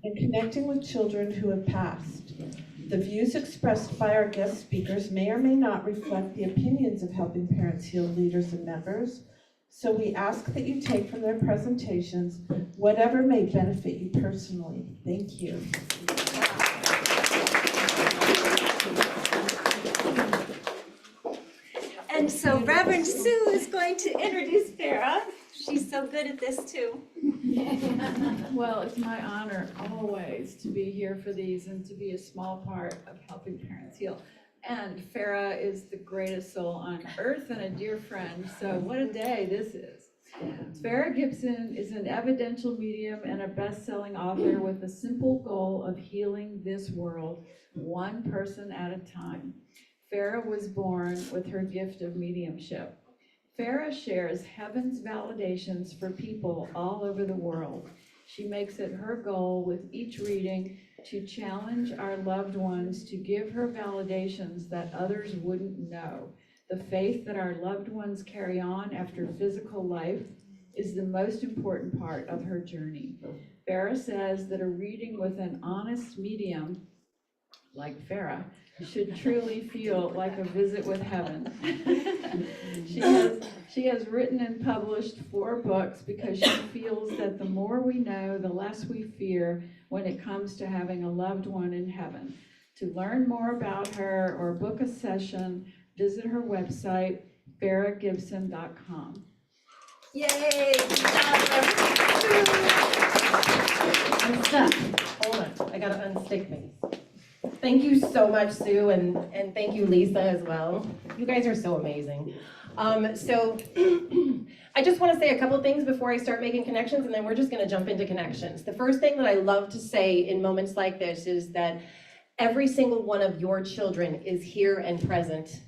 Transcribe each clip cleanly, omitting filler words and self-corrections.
and connecting with children who have passed. The views expressed by our guest speakers may or may not reflect the opinions of Helping Parents Heal leaders and members, so we ask that you take from their presentations whatever may benefit you personally. Thank you. And so Reverend Sue is going to introduce Fara. She's so good at this too. Well, it's my honor always to be here for these and to be a small part of Helping Parents Heal. And Fara is the greatest soul on earth and a dear friend, so what a day this is. Fara Gibson is an evidential medium and a best-selling author with the simple goal of healing this world, one person at a time. Fara was born with her gift of mediumship. Fara shares heaven's validations for people all over the world. She makes it her goal with each reading to challenge our loved ones to give her validations that others wouldn't know. The faith that our loved ones carry on after physical life is the most important part of her journey. Fara says that a reading with an honest medium, like Fara, should truly feel like a visit with heaven. She has written and published 4 books because she feels that the more we know, the less we fear when it comes to having a loved one in heaven. To learn more about her or book a session, visit her website, faragibson.com. Yay! I'm stuck. Hold on, I gotta unstick things. Thank you so much, Sue, and thank you, Lisa, as well. You guys are so amazing. So I just want to say a couple things before I start making connections, and then we're just going to jump into connections. The first thing that I love to say in moments like this is that every single one of your children is here and present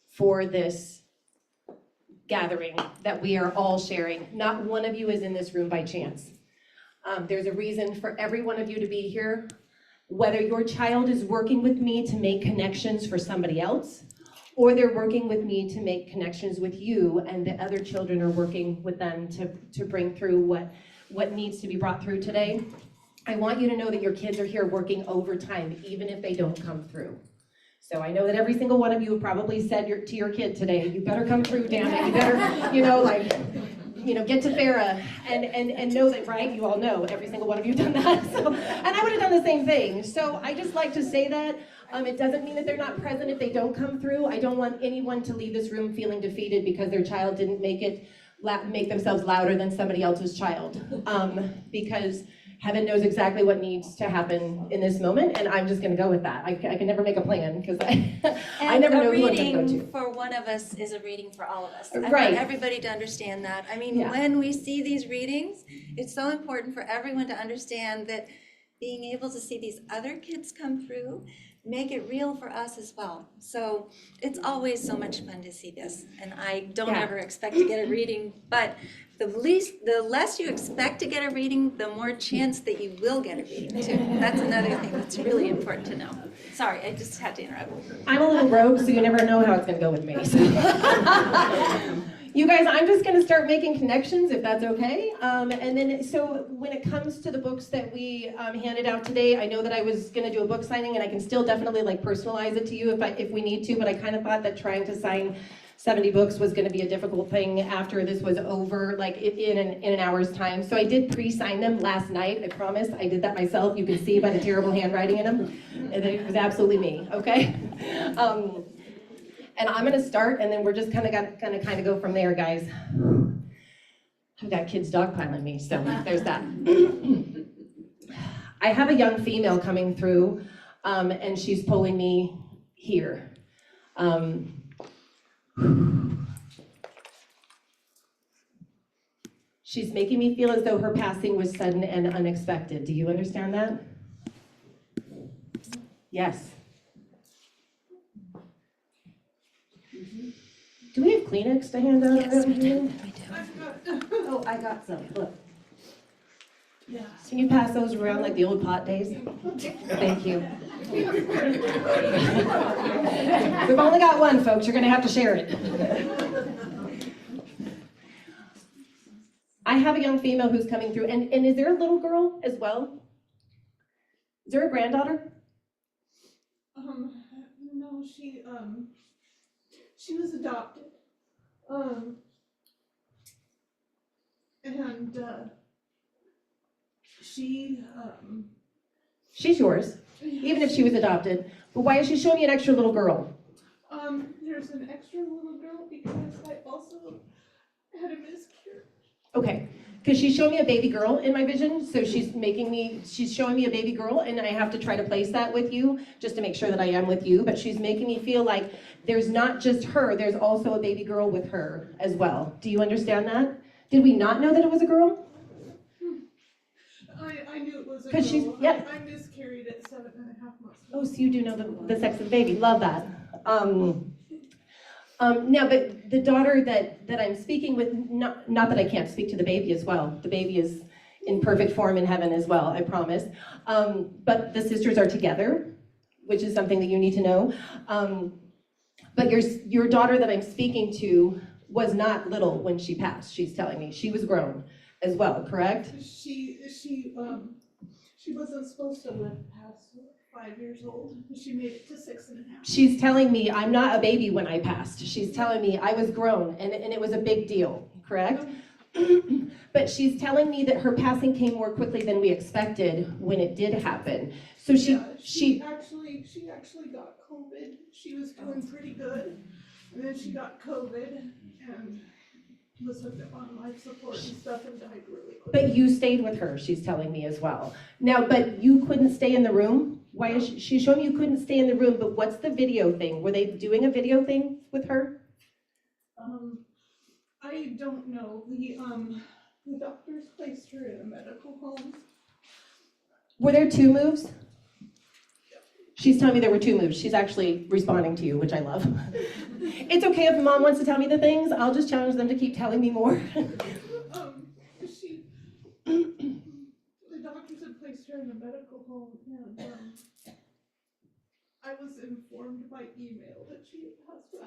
for this gathering that we are all sharing. Not one of you is in this room by chance. There's a reason for every one of you to be here. Whether your child is working with me to make connections for somebody else, or they're working with me to make connections with you, and the other children are working with them to bring through what needs to be brought through today, I want you to know that your kids are here working overtime, even if they don't come through. So I know that every single one of you have probably said to your kid today, you better come through, damn it, you better, get to Fara and know that, right? You all know, every single one of you have done that. So, and I would have done the same thing. So I just like to say that. It doesn't mean that they're not present if they don't come through. I don't want anyone to leave this room feeling defeated because their child didn't make themselves louder than somebody else's child. Because heaven knows exactly what needs to happen in this moment, and I'm just going to go with that. I can never make a plan because I never know who I'm going to go to. A reading for one of us is a reading for all of us. I Right. want everybody to understand that. I mean, Yeah. when we see these readings, it's so important for everyone to understand that being able to see these other kids come through make it real for us as well. So it's always so much fun to see this, and I don't ever expect to get a reading, but the less you expect to get a reading, the more chance that you will get a reading too. That's another thing that's really important to know. Sorry, I just had to interrupt. I'm a little rogue, so you never know how it's going to go with me. So. You guys, I'm just going to start making connections, if that's okay. And then, so when it comes to the books that we handed out today, I know that I was going to do a book signing, and I can still definitely personalize it to you if we need to, but I kind of thought that trying to sign 70 books was going to be a difficult thing after this was over, in an hour's time. So I did pre-sign them last night, I promise. I did that myself. You can see by the terrible handwriting in them. And it was absolutely me, okay? And I'm going to start, and then we're just going to go from there, guys. I've got kids dogpiling me, so there's that. I have a young female coming through, and she's pulling me here. She's making me feel as though her passing was sudden and unexpected. Do you understand that? Yes. Do we have Kleenex to hand out? Yes, we do. Oh, I got some. Look. Yeah. Can you pass those around like the old pot days? Thank you. We've only got one, folks. You're going to have to share it. I I have a young female who's coming through, and is there a little girl as well? Is there a granddaughter? No, she was adopted. And She's yours, even if she was adopted. But why is she showing me an extra little girl? there's an extra little girl because I also had a miscarriage. Okay, because she's showing me a baby girl in my vision, so she's showing me a baby girl, and I have to try to place that with you, just to make sure that I am with you, but she's making me feel like there's not just her, there's also a baby girl with her as well. Do you understand that? Did we not know that it was a girl? I knew it was a 'Cause she's- girl. yeah. I miscarried at 7.5 months. Oh, so you do know the sex of the baby, love that. Now, but the daughter that I'm speaking with, not that I can't speak to the baby as well. The baby is in perfect form in heaven as well, I promise. But the sisters are together, which is something that you need to know. But your daughter that I'm speaking to was not little when she passed, she's telling me. She was grown as well, correct? She wasn't supposed to live past 5 years old. She made it to 6.5. She's telling me I'm not a baby when I passed. She's telling me I was grown and it was a big deal, correct? But she's telling me that her passing came more quickly than we expected when it did happen. So She actually got COVID. She was doing pretty good, and then she got COVID and was hooked up on life support and stuff and died really quick. But you stayed with her, she's telling me as well. Now, but you couldn't stay in the room? Why is she showing you couldn't stay in the room, but what's the video thing? Were they doing a video thing with her? I don't know. The doctors placed her in a medical home. Were there 2 moves? She's telling me there were 2 moves. She's actually responding to you, which I love. It's okay if mom wants to tell me the things. I'll just challenge them to keep telling me more. The doctors had placed her in a medical home, and I was informed by email that she had passed away.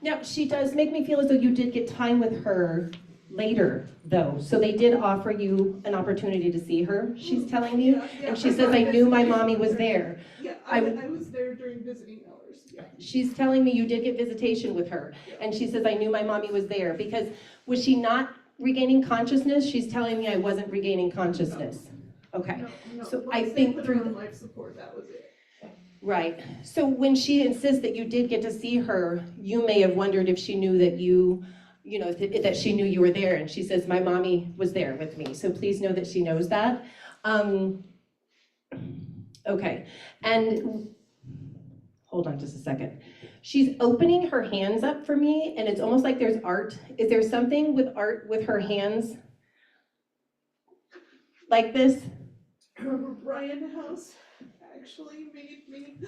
Now, she does make me feel as though you did get time with her later, though. So they did offer you an opportunity to see her, she's telling me. Yeah, And she says, I knew my mommy was there. Yeah, I was there during visiting hours. Yeah. She's telling me you did get visitation with her. And she says, I knew my mommy was there. Because was she not regaining consciousness? She's telling me I wasn't regaining consciousness. Okay. No. So Once I they think put her through on life support, that was it. Right. So when she insists that you did get to see her, you may have wondered if she knew that that she knew you were there. And she says, my mommy was there with me. So please know that she knows that. Okay. And hold on just a second. She's opening her hands up for me, and it's almost like there's art. Is there something with art with her hands like this? Ryan House actually made me.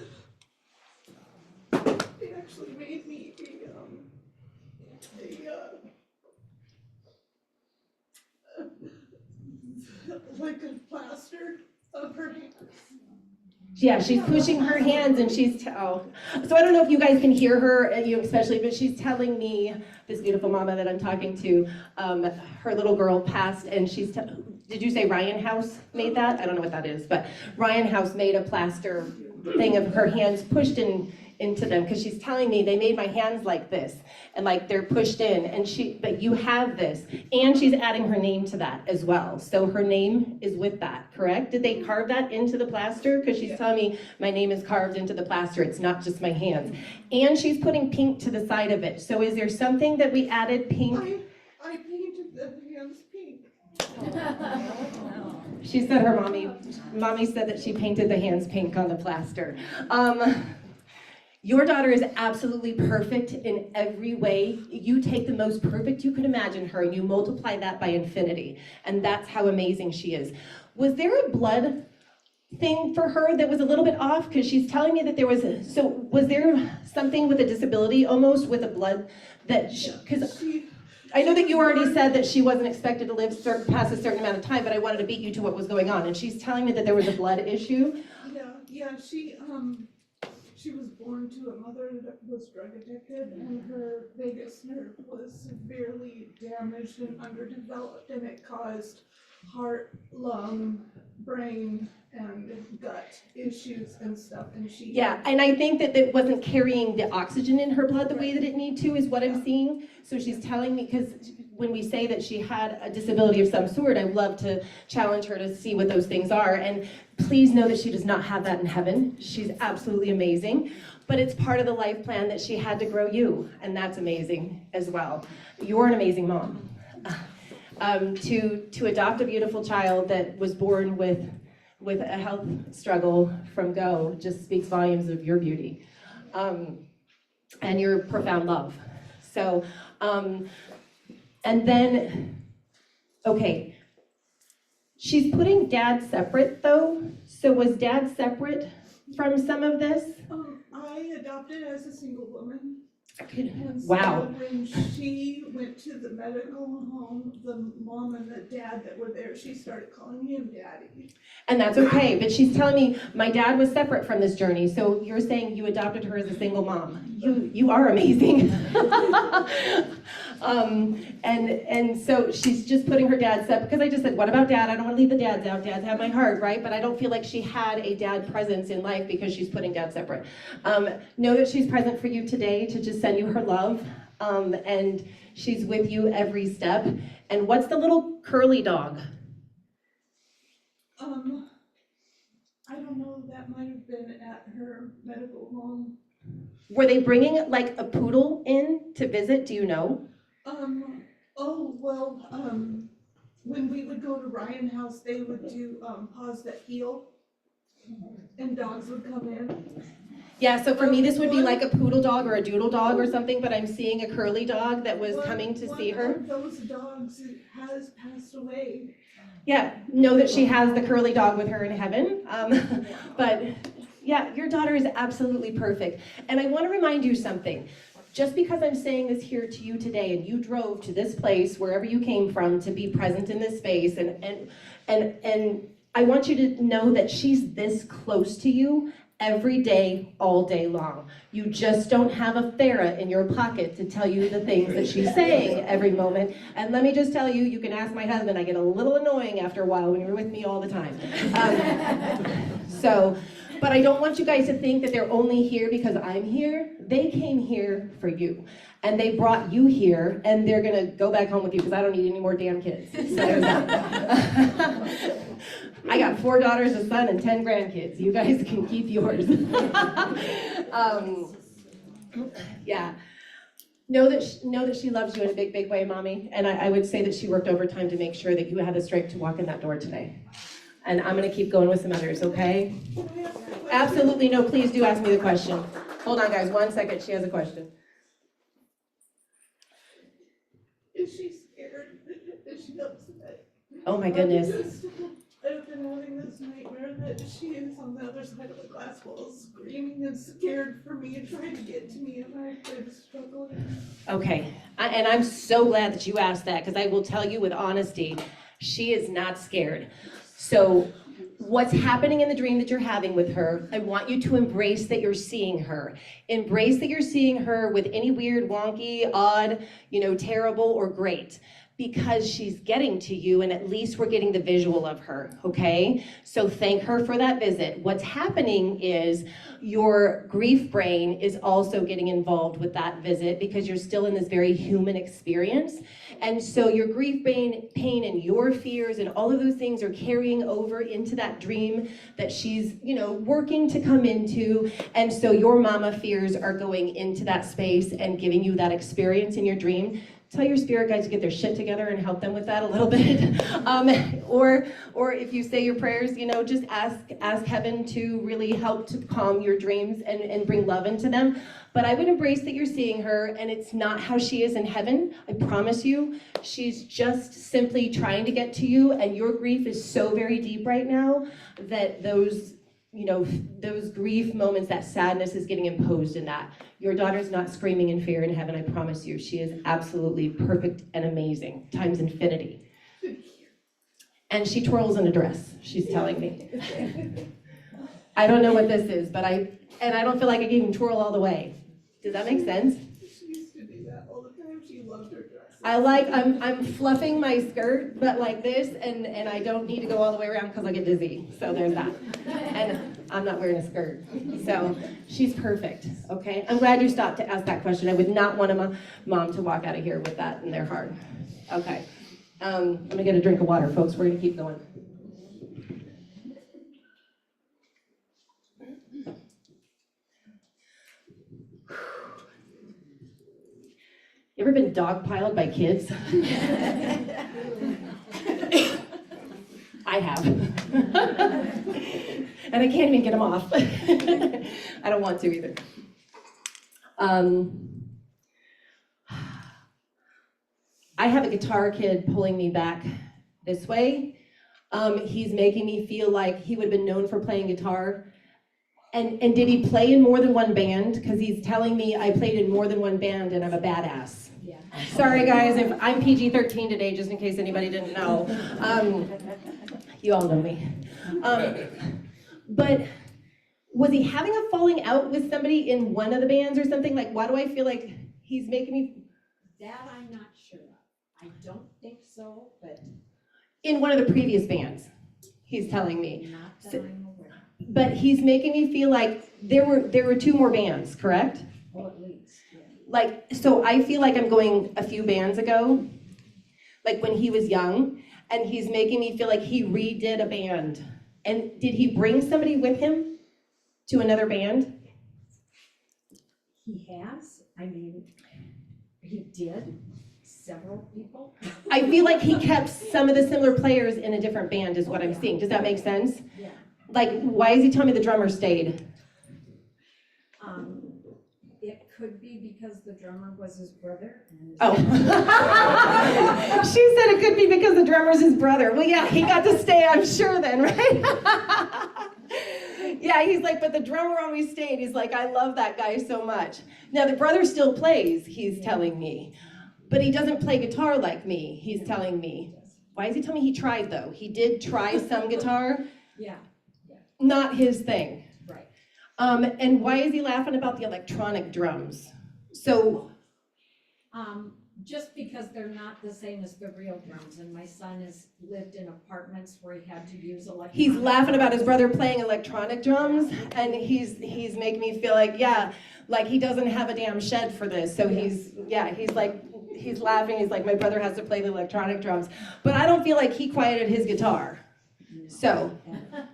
They actually made me like a plaster of her hands. Yeah, she's pushing her hands and she's, so I don't know if you guys can hear her, you especially, but she's telling me, this beautiful mama that I'm talking to, her little girl passed and did you say Ryan House made that? I don't know what that is, but Ryan House made a plaster thing of her hands pushed into them, because she's telling me they made my hands like this and like they're pushed in, but you have this, and she's adding her name to that as well. So her name is with that, correct? Did they carve that into the plaster? Because she's telling me my name is carved into the plaster, it's not just my hands. And she's putting pink to the side of it. So is there something that we added pink? I painted the hands pink. She said her mommy said that she painted the hands pink on the plaster. Your daughter is absolutely perfect in every way. You take the most perfect you could imagine her and you multiply that by infinity. And that's how amazing she is. Was there a blood thing for her that was a little bit off? Because she's telling me that there was, was there something with a disability almost with a blood that, because I know that you already said that she wasn't expected to live past a certain amount of time, but I wanted to beat you to what was going on. And she's telling me that there was a blood issue. Yeah, she was born to a mother that was drug addicted, and her vagus nerve was severely damaged and underdeveloped, and it caused heart, lung, brain, and gut issues and stuff, and she. Yeah, and I think that it wasn't carrying the oxygen in her blood the way that it needed to, is what I'm seeing. So she's telling me, because when we say that she had a disability of some sort, I'd love to challenge her to see what those things are. And please know that she does not have that in heaven. She's absolutely amazing. But it's part of the life plan that she had to grow you, and that's amazing as well. You're an amazing mom. To adopt a beautiful child that was born with a health struggle from go just speaks volumes of your beauty and your profound love. So, and then, okay, she's putting dad separate though. So was dad separate from some of this? I adopted as a single woman. And so Wow. when she went to the medical home, the mom and the dad that were there, she started calling him daddy. And that's okay, but she's telling me my dad was separate from this journey, so you're saying you adopted her as a single mom. You are amazing. And so she's just putting her dad separate, because I just said, what about dad? I don't want to leave the dads out. Dads have my heart, right? But I don't feel like she had a dad presence in life because she's putting dad separate. Know that she's present for you today to just send you her love, and she's with you every step. And what's the little curly dog? I don't know, that might have been at her medical home. Were they bringing like a poodle in to visit? Do you know? When we would go to Ryan House, they would do paws that heal, and dogs would come in. Yeah, so for me, this would be like a poodle dog or a doodle dog or something, but I'm seeing a curly dog that was coming to see her. One of those dogs has passed away. Yeah, know that she has the curly dog with her in heaven. But yeah, your daughter is absolutely perfect. And I want to remind you something. Just because I'm saying this here to you today, and you drove to this place, wherever you came from, to be present in this space, and I want you to know that she's this close to you every day, all day long. You just don't have a Fara in your pocket to tell you the things that she's saying every moment. And let me just tell you, you can ask my husband, I get a little annoying after a while when you're with me all the time. But I don't want you guys to think that they're only here because I'm here. They came here for you. And they brought you here, and they're gonna go back home with you because I don't need any more damn kids. So there's that. I got 4 daughters, a son, and 10 grandkids. You guys can keep yours. Yeah. Know that she loves you in a big, big way, Mommy. And I would say that she worked overtime to make sure that you had the strength to walk in that door today. And I'm gonna keep going with some others, okay? Absolutely, no, please do ask me the question. Hold on, guys, 1 second, she has a question. Is she scared? Is she upset? Oh my goodness. I've been having this nightmare that she is on the other side of the glass wall screaming and scared for me and trying to get to me, and I've been struggling. Okay, and I'm so glad that you asked that, because I will tell you with honesty, she is not scared. So what's happening in the dream that you're having with her, I want you to embrace that you're seeing her. Embrace that you're seeing her with any weird, wonky, odd, terrible or great, because she's getting to you, and at least we're getting the visual of her, okay? So thank her for that visit. What's happening is your grief brain is also getting involved with that visit because you're still in this very human experience. And so your grief pain and your fears and all of those things are carrying over into that dream that she's, working to come into. And so your mama fears are going into that space and giving you that experience in your dream. Tell your spirit guides to get their shit together and help them with that a little bit. Or if you say your prayers, just ask heaven to really help to calm your dreams and bring love into them. But I would embrace that you're seeing her, and it's not how she is in heaven, I promise you. She's just simply trying to get to you, and your grief is so very deep right now that those grief moments, that sadness is getting imposed in that. Your daughter's not screaming in fear in heaven, I promise you. She is absolutely perfect and amazing, times infinity. And she twirls in a dress, she's telling me. I don't know what this is, but I don't feel like I can even twirl all the way. Does that make sense? She used to do that all the time. She loved her dresses. I'm fluffing my skirt, but like this, and I don't need to go all the way around because I get dizzy. So there's that. And I'm not wearing a skirt. So she's perfect, okay? I'm glad you stopped to ask that question. I would not want a mom to walk out of here with that in their heart. Okay. I'm gonna get a drink of water, folks. We're gonna keep going. You ever been dogpiled by kids? I have. And I can't even get them off. I don't want to either. I have a guitar kid pulling me back this way. He's making me feel like he would have been known for playing guitar. And did he play in more than one band? Because he's telling me I played in more than one band and I'm a badass. Yeah. Sorry guys, if I'm PG-13 today, just in case anybody didn't know. You all know me. But was he having a falling out with somebody in one of the bands or something? Like, why do I feel like he's making me... That I'm not sure of. I don't think so, but In one of the previous bands, he's telling me. not that I'm aware. But he's making me feel like there were two more bands, correct? Well, at least, yeah. Like, so I feel like I'm going a few bands ago, like when he was young, and he's making me feel like he redid a band. And did he bring somebody with him to another band? He has, I mean, he did, several people. I feel like he kept some of the similar players in a different band is what I'm seeing. Does that make sense? Yeah. Like, why is he telling me the drummer stayed? It could be because the drummer was his brother. And Oh. She said it could be because the drummer's his brother. Well, yeah, he got to stay, I'm sure then, right? Yeah, he's like, but the drummer always stayed. He's like, I love that guy so much. Now, the brother still plays, he's telling me. But he doesn't play guitar like me, he's telling me. Why is he telling me he tried, though? He did try some guitar. Yeah, Not his thing. right. And why is he laughing about the electronic drums? So, Just because they're not the same as the real drums, and my son has lived in apartments where he had to use electronic. he's laughing about his brother playing electronic drums, and he's making me feel like, yeah, like he doesn't have a damn shed for this. So he's laughing, he's like, my brother has to play the electronic drums. But I don't feel like he quieted his guitar. So,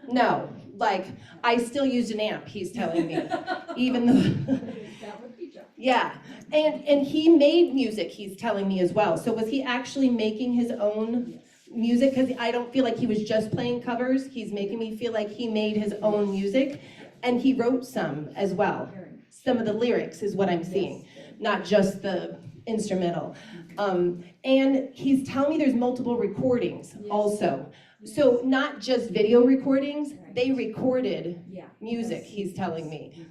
no, like, I still used an amp, he's telling me, even though, That would be just. yeah. And he made music, he's telling me as well. So was he actually making his own music? Because I don't feel like he was just playing covers. He's making me feel like he made his own music. And he wrote some as well. Some of the lyrics is what I'm seeing, not just the instrumental. And he's telling me there's multiple recordings also. So not just video recordings, they recorded music, he's telling me.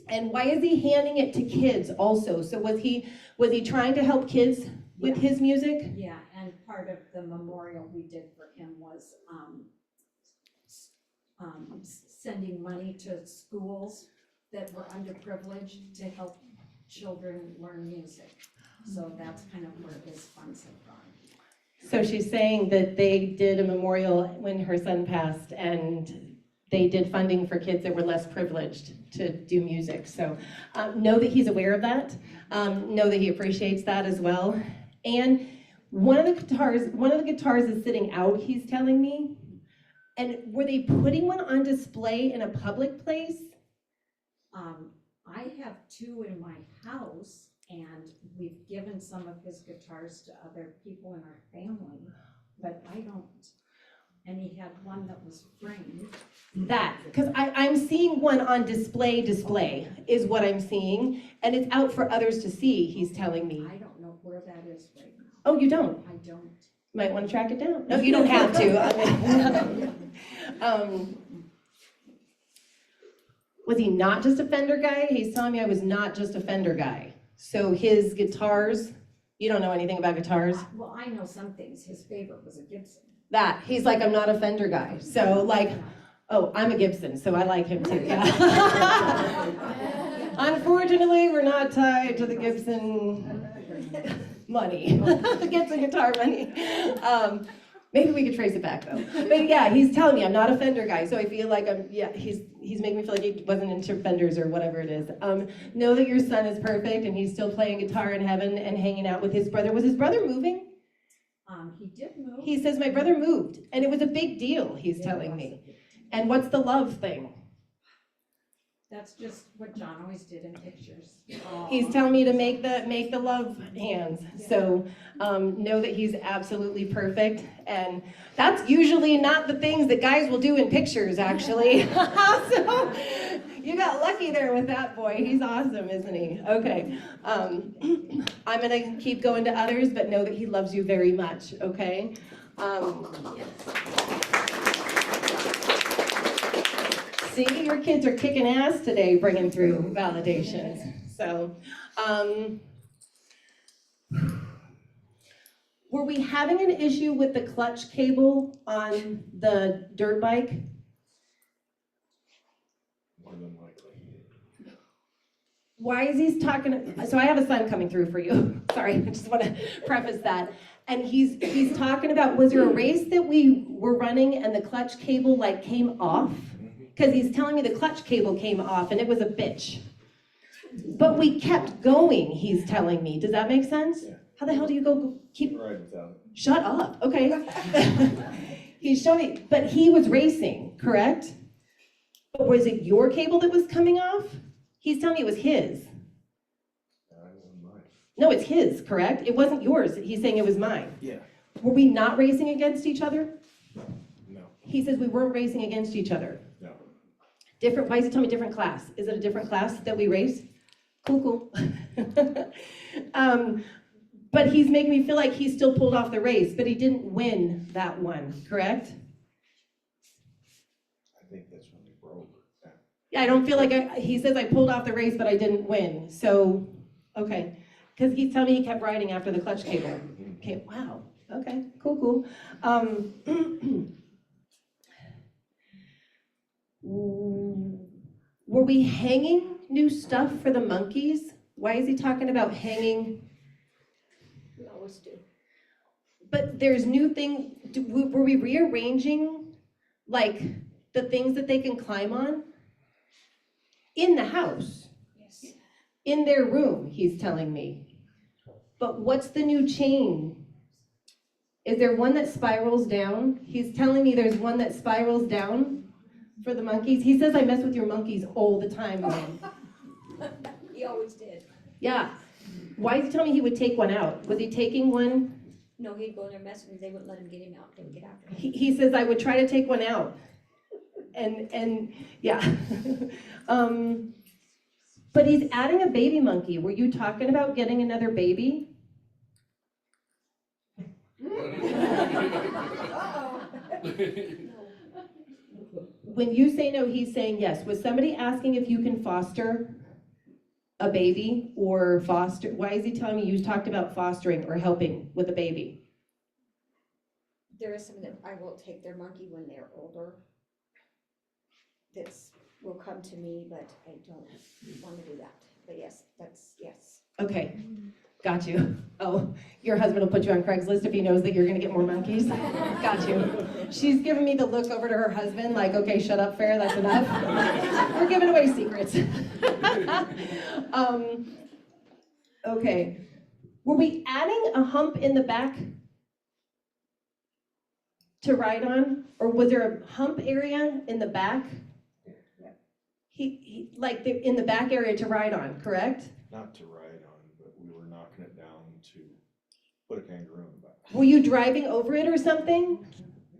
And why is he handing it to kids also? So was he trying to help kids with his music? Yeah, and part of the memorial we did for him was sending money to schools that were underprivileged to help children learn music. So that's kind of where his funds have gone. So she's saying that they did a memorial when her son passed, and they did funding for kids that were less privileged to do music. So know that he's aware of that. Know that he appreciates that as well. And one of the guitars is sitting out, he's telling me. And were they putting one on display in a public place? I have two in my house, and we've given some of his guitars to other people in our family, but I don't. And he had one that was framed. That, because I'm seeing one on display is what I'm seeing, and it's out for others to see, he's telling me. I don't know where that is right now. Oh, you don't? I don't. Might want to track it down. No, you don't have to. Was he not just a Fender guy? He's telling me I was not just a Fender guy. So his guitars, you don't know anything about guitars? Well, I know some things. His favorite was a Gibson. That, he's like, I'm not a Fender guy. So like, Oh, I'm a Gibson, so I like him too, yeah. Unfortunately, we're not tied to the Gibson money, the Gibson guitar money. Maybe we could trace it back though. But yeah, he's telling me I'm not a Fender guy, so I feel like he's making me feel like he wasn't into Fenders or whatever it is. Know that your son is perfect and he's still playing guitar in heaven and hanging out with his brother. Was his brother moving? He did move. He says, my brother moved, and it was a big deal, he's telling me. And what's the love thing? That's just what John always did in pictures. He's telling me to make the love hands. So know that he's absolutely perfect. And that's usually not the things that guys will do in pictures, actually. So you got lucky there with that boy. He's awesome, isn't he? Okay. I'm going to keep going to others, but know that he loves you very much, okay? See, your kids are kicking ass today, bringing through validations. So, were we having an issue with the clutch cable on the dirt bike? More than likely. Why is he talking? So I have a son coming through for you. Sorry, I just want to preface that. And he's talking about, was there a race that we were running and the clutch cable like came off? Because he's telling me the clutch cable came off and it was a bitch. But we kept going, he's telling me. Does that make sense? Yeah. How the hell do you go keep? Right without it. Shut up, okay. He's showing me, but he was racing, correct? But was it your cable that was coming off? He's telling me it was his. I won mine. No, it's his, correct? It wasn't yours. He's saying it was mine. Yeah. Were we not racing against each other? No. He says we weren't racing against each other. No. Different, why is he telling me different class? Is it a different class that we race? Cool. But he's making me feel like he still pulled off the race, but he didn't win that one, correct? I think that's when we broke. Yeah. Yeah, I don't feel like he says I pulled off the race, but I didn't win. So, okay. Because he's telling me he kept riding after the clutch cable. Okay, wow. Okay, cool. Were we hanging new stuff for the monkeys? Why is he talking about hanging? We always do. But there's new things, were we rearranging like the things that they can climb on? In the house, Yes. in their room, he's telling me. But what's the new chain? Is there one that spirals down? He's telling me there's one that spirals down for the monkeys. He says I mess with your monkeys all the time, Mom. He always did. Yeah. Why is he telling me he would take one out? Was he taking one? No, he'd go in there messing with them, they wouldn't let him get him out, they would get after him. He says I would try to take one out. And yeah. But he's adding a baby monkey. Were you talking about getting another baby? When you say no, he's saying yes. Was somebody asking if you can foster a baby or foster? Why is he telling me you talked about fostering or helping with a baby? There is some that I will take their monkey when they're older. This will come to me, but I don't want to do that. But yes, yes. Okay, got you. Oh, your husband will put you on Craigslist if he knows that you're gonna get more monkeys? Got you. She's giving me the look over to her husband like, okay, shut up, Farah, that's enough. We're giving away secrets. Okay. Were we adding a hump in the back to ride on? Or was there a hump area in the back? He like in the back area to ride on, correct? Not to ride on, but we were knocking it down to put a kangaroo in the back. Were you driving over it or something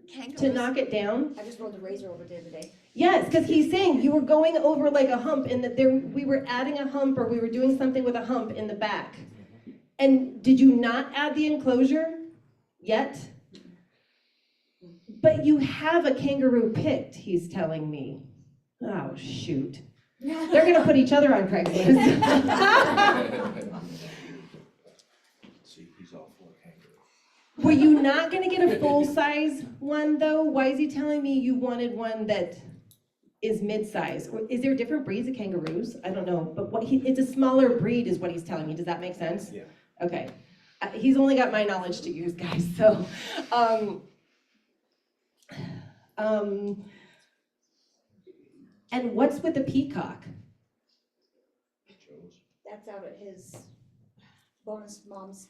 to Kangaroos. knock it down? I just rolled the razor over the other day. Yes, because he's saying you were going over like a hump and that there we were adding a hump or we were doing something with a hump in the back. And did you not add the enclosure yet? But you have a kangaroo picked, he's telling me. Oh, shoot. They're gonna put each other on Craigslist. See, he's all full of kangaroo. Were you not gonna get a full-size one though? Why is he telling me you wanted one that is mid-size. Or is there different breeds of kangaroos? I don't know, but it's a smaller breed is what he's telling me. Does that make sense? Yeah. Okay. He's only got my knowledge to use, guys, so. And what's with the peacock? Joe's. That's out at his bonus mom's.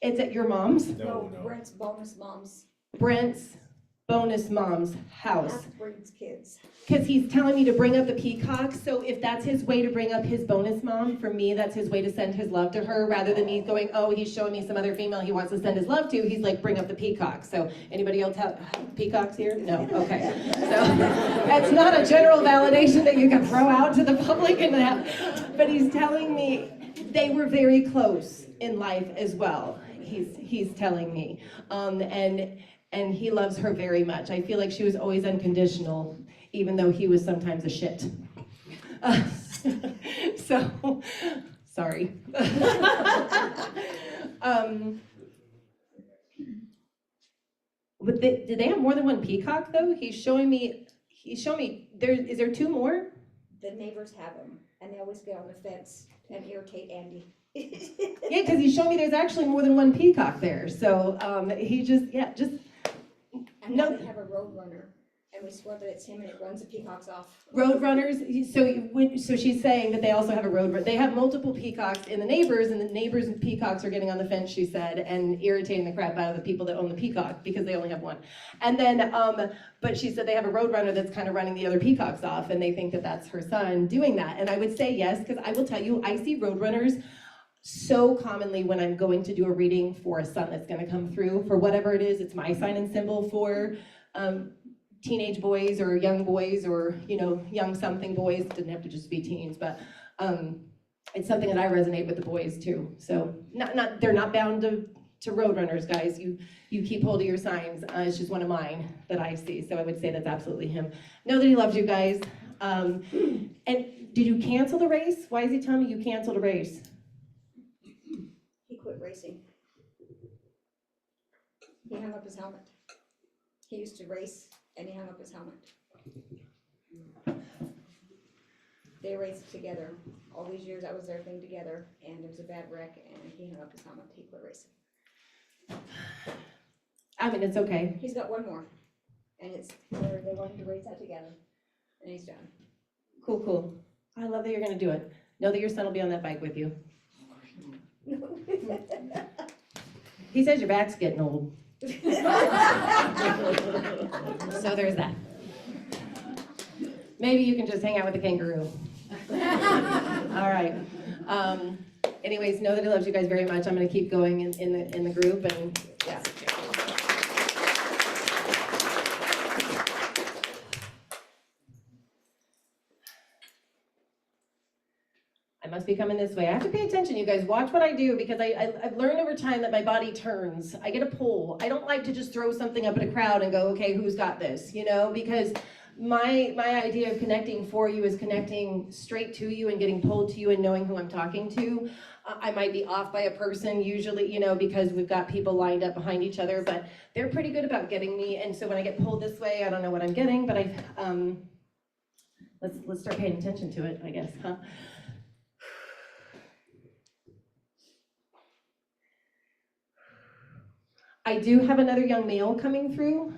It's at your mom's? No. Brent's bonus mom's, Brent's bonus mom's house. half-breed's kids. Because he's telling me to bring up the peacock, so if that's his way to bring up his bonus mom, for me, that's his way to send his love to her, rather than me going, oh, he's showing me some other female he wants to send his love to, he's like, bring up the peacock. So, anybody else have peacocks here? No, okay. So, that's not a general validation that you can throw out to the public, and that, but he's telling me they were very close in life as well, he's telling me. And he loves her very much. I feel like she was always unconditional, even though he was sometimes a shit. So, sorry. But did they have more than one peacock though? He's showing me, is there two more? The neighbors have them, and they always get on the fence and irritate Andy. Yeah, because he's showing me there's actually more than one peacock there. So he just. And now they have a road runner, and we swear that it's him, and it runs the peacocks off. Roadrunners, so she's saying that they also have a road, they have multiple peacocks in the neighbors, and the neighbors and peacocks are getting on the fence, she said, and irritating the crap out of the people that own the peacock, because they only have one. And then, but she said they have a roadrunner that's kind of running the other peacocks off, and they think that that's her son doing that. And I would say yes, because I will tell you, I see roadrunners so commonly when I'm going to do a reading for a son that's going to come through, for whatever it is, it's my sign and symbol for teenage boys or young boys or, young something boys. It didn't have to just be teens, but it's something that I resonate with the boys too. So they're not bound to roadrunners, guys. You keep hold of your signs. It's just one of mine that I see. So I would say that's absolutely him. Know that he loves you guys. And did you cancel the race? Why is he telling me you canceled a race? He quit racing. He hung up his helmet. He used to race, and he hung up his helmet. They raced together. All these years, that was their thing together, and it was a bad wreck, and he hung up his helmet. He quit racing. I mean, it's okay. He's got one more, and it's where they want him to race that together, and he's done. Cool. I love that you're gonna do it. Know that your son will be on that bike with you. He says your back's getting old. So there's that. Maybe you can just hang out with the kangaroo. All right. Anyways, know that he loves you guys very much. I'm going to keep going in the group, and yeah. I must be coming this way. I have to pay attention, you guys. Watch what I do, because I've learned over time that my body turns. I get a pull. I don't like to just throw something up at a crowd and go, okay, who's got this? Because my idea of connecting for you is connecting straight to you and getting pulled to you and knowing who I'm talking to. I might be off by a person usually, because we've got people lined up behind each other, but they're pretty good about getting me. And so when I get pulled this way, I don't know what I'm getting, but let's start paying attention to it, I guess, huh? I do have another young male coming through.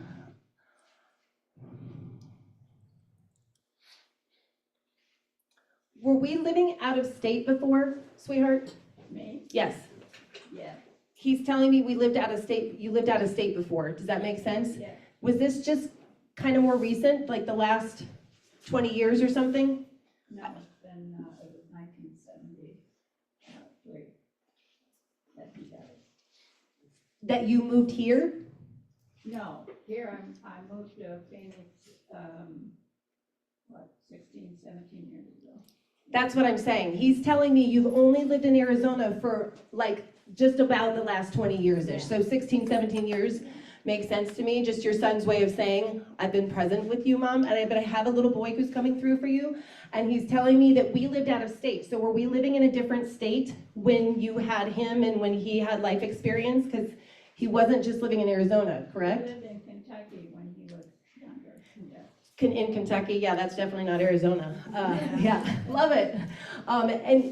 Were we living out of state before, sweetheart? Me? Yes. Yeah. He's telling me we lived out of state. You lived out of state before. Does that make sense? Yeah. Was this just kind of more recent, like the last 20 years or something? No, it's been, it was 1973. That he got it. That you moved here? No, here I moved to Phoenix, 16, 17 years ago. That's what I'm saying. He's telling me you've only lived in Arizona for like just about the last 20 years-ish. So 16, 17 years makes sense to me. Just your son's way of saying, I've been present with you, Mom, but I have a little boy who's coming through for you. And he's telling me that we lived out of state. So were we living in a different state when you had him and when he had life experience? Because he wasn't just living in Arizona, correct? He lived in Kentucky when he was younger. Yeah. In Kentucky, yeah, that's definitely not Arizona. Yeah, love it.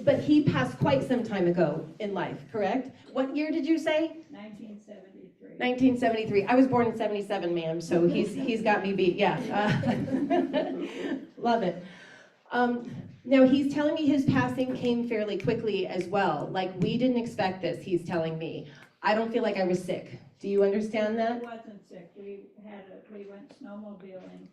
But he passed quite some time ago in life, correct? What year did you say? 1973. 1973. I was born in 77, ma'am, so he's got me beat, yeah. Love it. Now, he's telling me his passing came fairly quickly as well. Like, we didn't expect this, he's telling me. I don't feel like I was sick. Do you understand that? I wasn't sick. We went snowmobiling.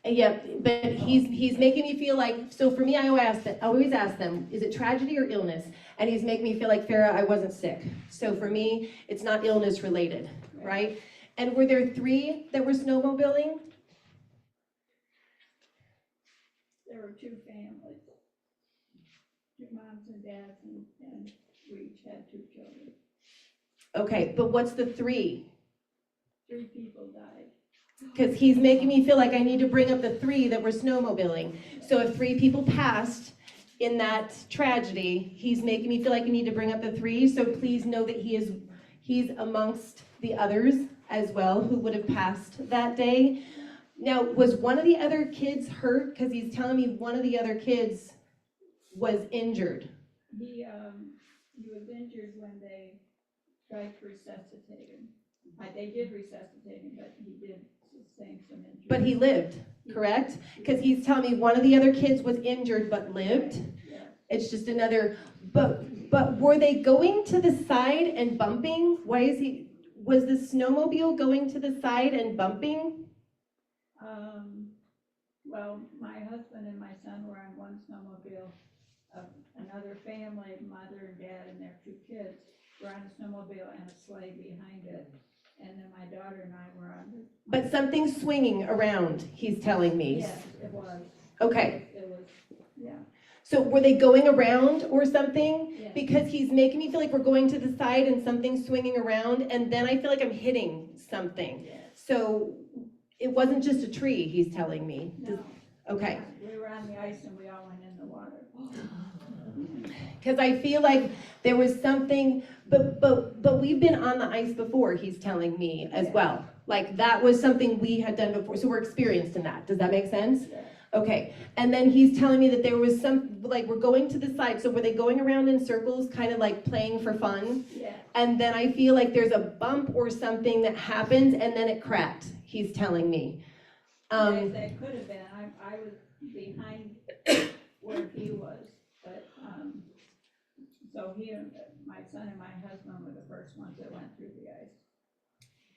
Yeah, but he's making me feel like, so for me, I always ask them, is it tragedy or illness? And he's making me feel like, Farah, I wasn't sick. So for me, it's not illness related, right? And were there 3 that were snowmobiling? There were 2 families, 2 moms and dads, and we each had 2 children. Okay, but what's the 3? 3 people died. Because he's making me feel like I need to bring up the 3 that were snowmobiling. So if 3 people passed in that tragedy, he's making me feel like I need to bring up the 3. So please know that he's amongst the others as well who would have passed that day. Now, was one of the other kids hurt? Because he's telling me one of the other kids was injured. He was injured when they tried to resuscitate him. They did resuscitate him, but he did sustain some injuries. But he lived, correct? Because he's telling me one of the other kids was injured but lived. Yeah. It's just another, but were they going to the side and bumping? Was the snowmobile going to the side and bumping? Well, my husband and my son were on one snowmobile. Another family, mother and dad and their 2 kids, were on a snowmobile and a sleigh behind it. And then my daughter and I were on it. But something's swinging around, he's telling me. Yes, it was. Okay. It was, yeah. So were they going around or something? Yeah. Because he's making me feel like we're going to the side and something's swinging around, and then I feel like I'm hitting something. Yeah. So it wasn't just a tree, he's telling me. No. Okay. We were on the ice and we all went in the water. Because I feel like there was something, but we've been on the ice before, he's telling me as well. Like that was something we had done before, so we're experienced in that. Does that make sense? Yeah. Okay, and then he's telling me that there was some, like we're going to the side, so were they going around in circles, kind of like playing for fun? Yeah. And then I feel like there's a bump or something that happens and then it cracked, he's telling me. That could have been. I was behind where he was, but, so he and my son and my husband were the first ones that went through the ice.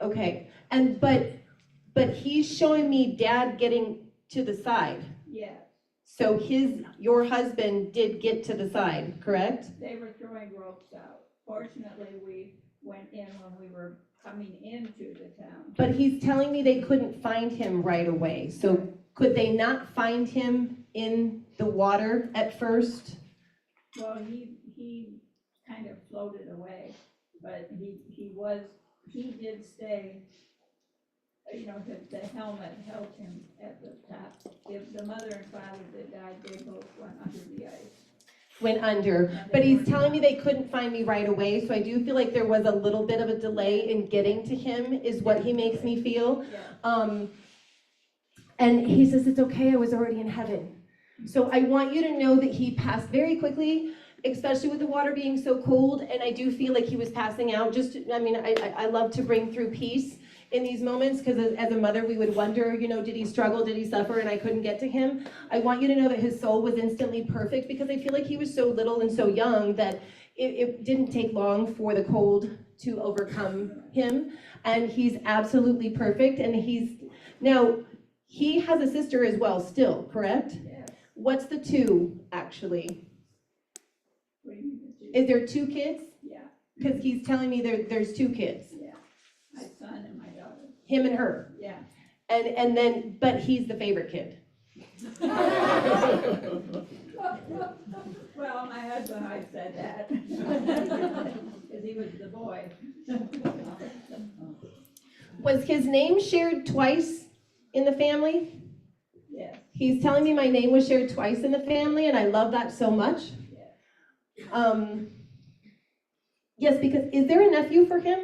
Okay, and but he's showing me dad getting to the side. Yeah, So your husband did get to the side, correct? they were throwing ropes out. Fortunately, we went in when we were coming into the town. But he's telling me they couldn't find him right away. So could they not find him in the water at first? Well, he kind of floated away, but he did stay, you know, the helmet held him at the top. If the mother and father that died, they both went under the ice. Went under. But he's telling me they couldn't find me right away, so I do feel like there was a little bit of a delay in getting to him, is what he makes me feel. Yeah. And he says, it's okay, I was already in heaven. So I want you to know that he passed very quickly, especially with the water being so cold, and I do feel like he was passing out. I love to bring through peace in these moments, because as a mother, we would wonder, you know, did he struggle, did he suffer, and I couldn't get to him. I want you to know that his soul was instantly perfect, because I feel like he was so little and so young that it didn't take long for the cold to overcome him, and he's absolutely perfect, and now, he has a sister as well still, correct? Yeah. What's the 2, actually? What do you mean the two? Is there 2 kids? Yeah, Because he's telling me there's 2 kids, yeah. My son and my daughter. him and her. Yeah. And then, but he's the favorite kid. Well, my husband, I said that. Because he was the boy. Was his name shared twice in the family? Yes. He's telling me my name was shared twice in the family, and I love that so much. Yeah. Yes, because, is there a nephew for him?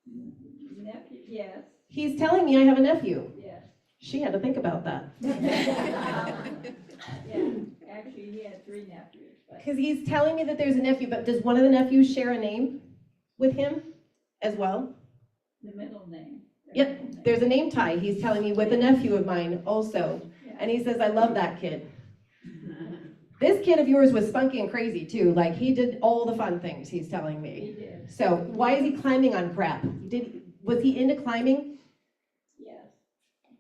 Nephew, yes, He's telling me I have a nephew. yes. She had to think about that. Yeah, actually, he had 3 nephews, but Because he's telling me that there's a nephew, but does one of the nephews share a name with him as well? the middle name. Yep, there's a name tie, he's telling me, with a nephew of mine also. And he says, I love that kid. This kid of yours was spunky and crazy too. Like, he did all the fun things, he's telling He me. did, So why is he climbing on crap? Was he into climbing? yes.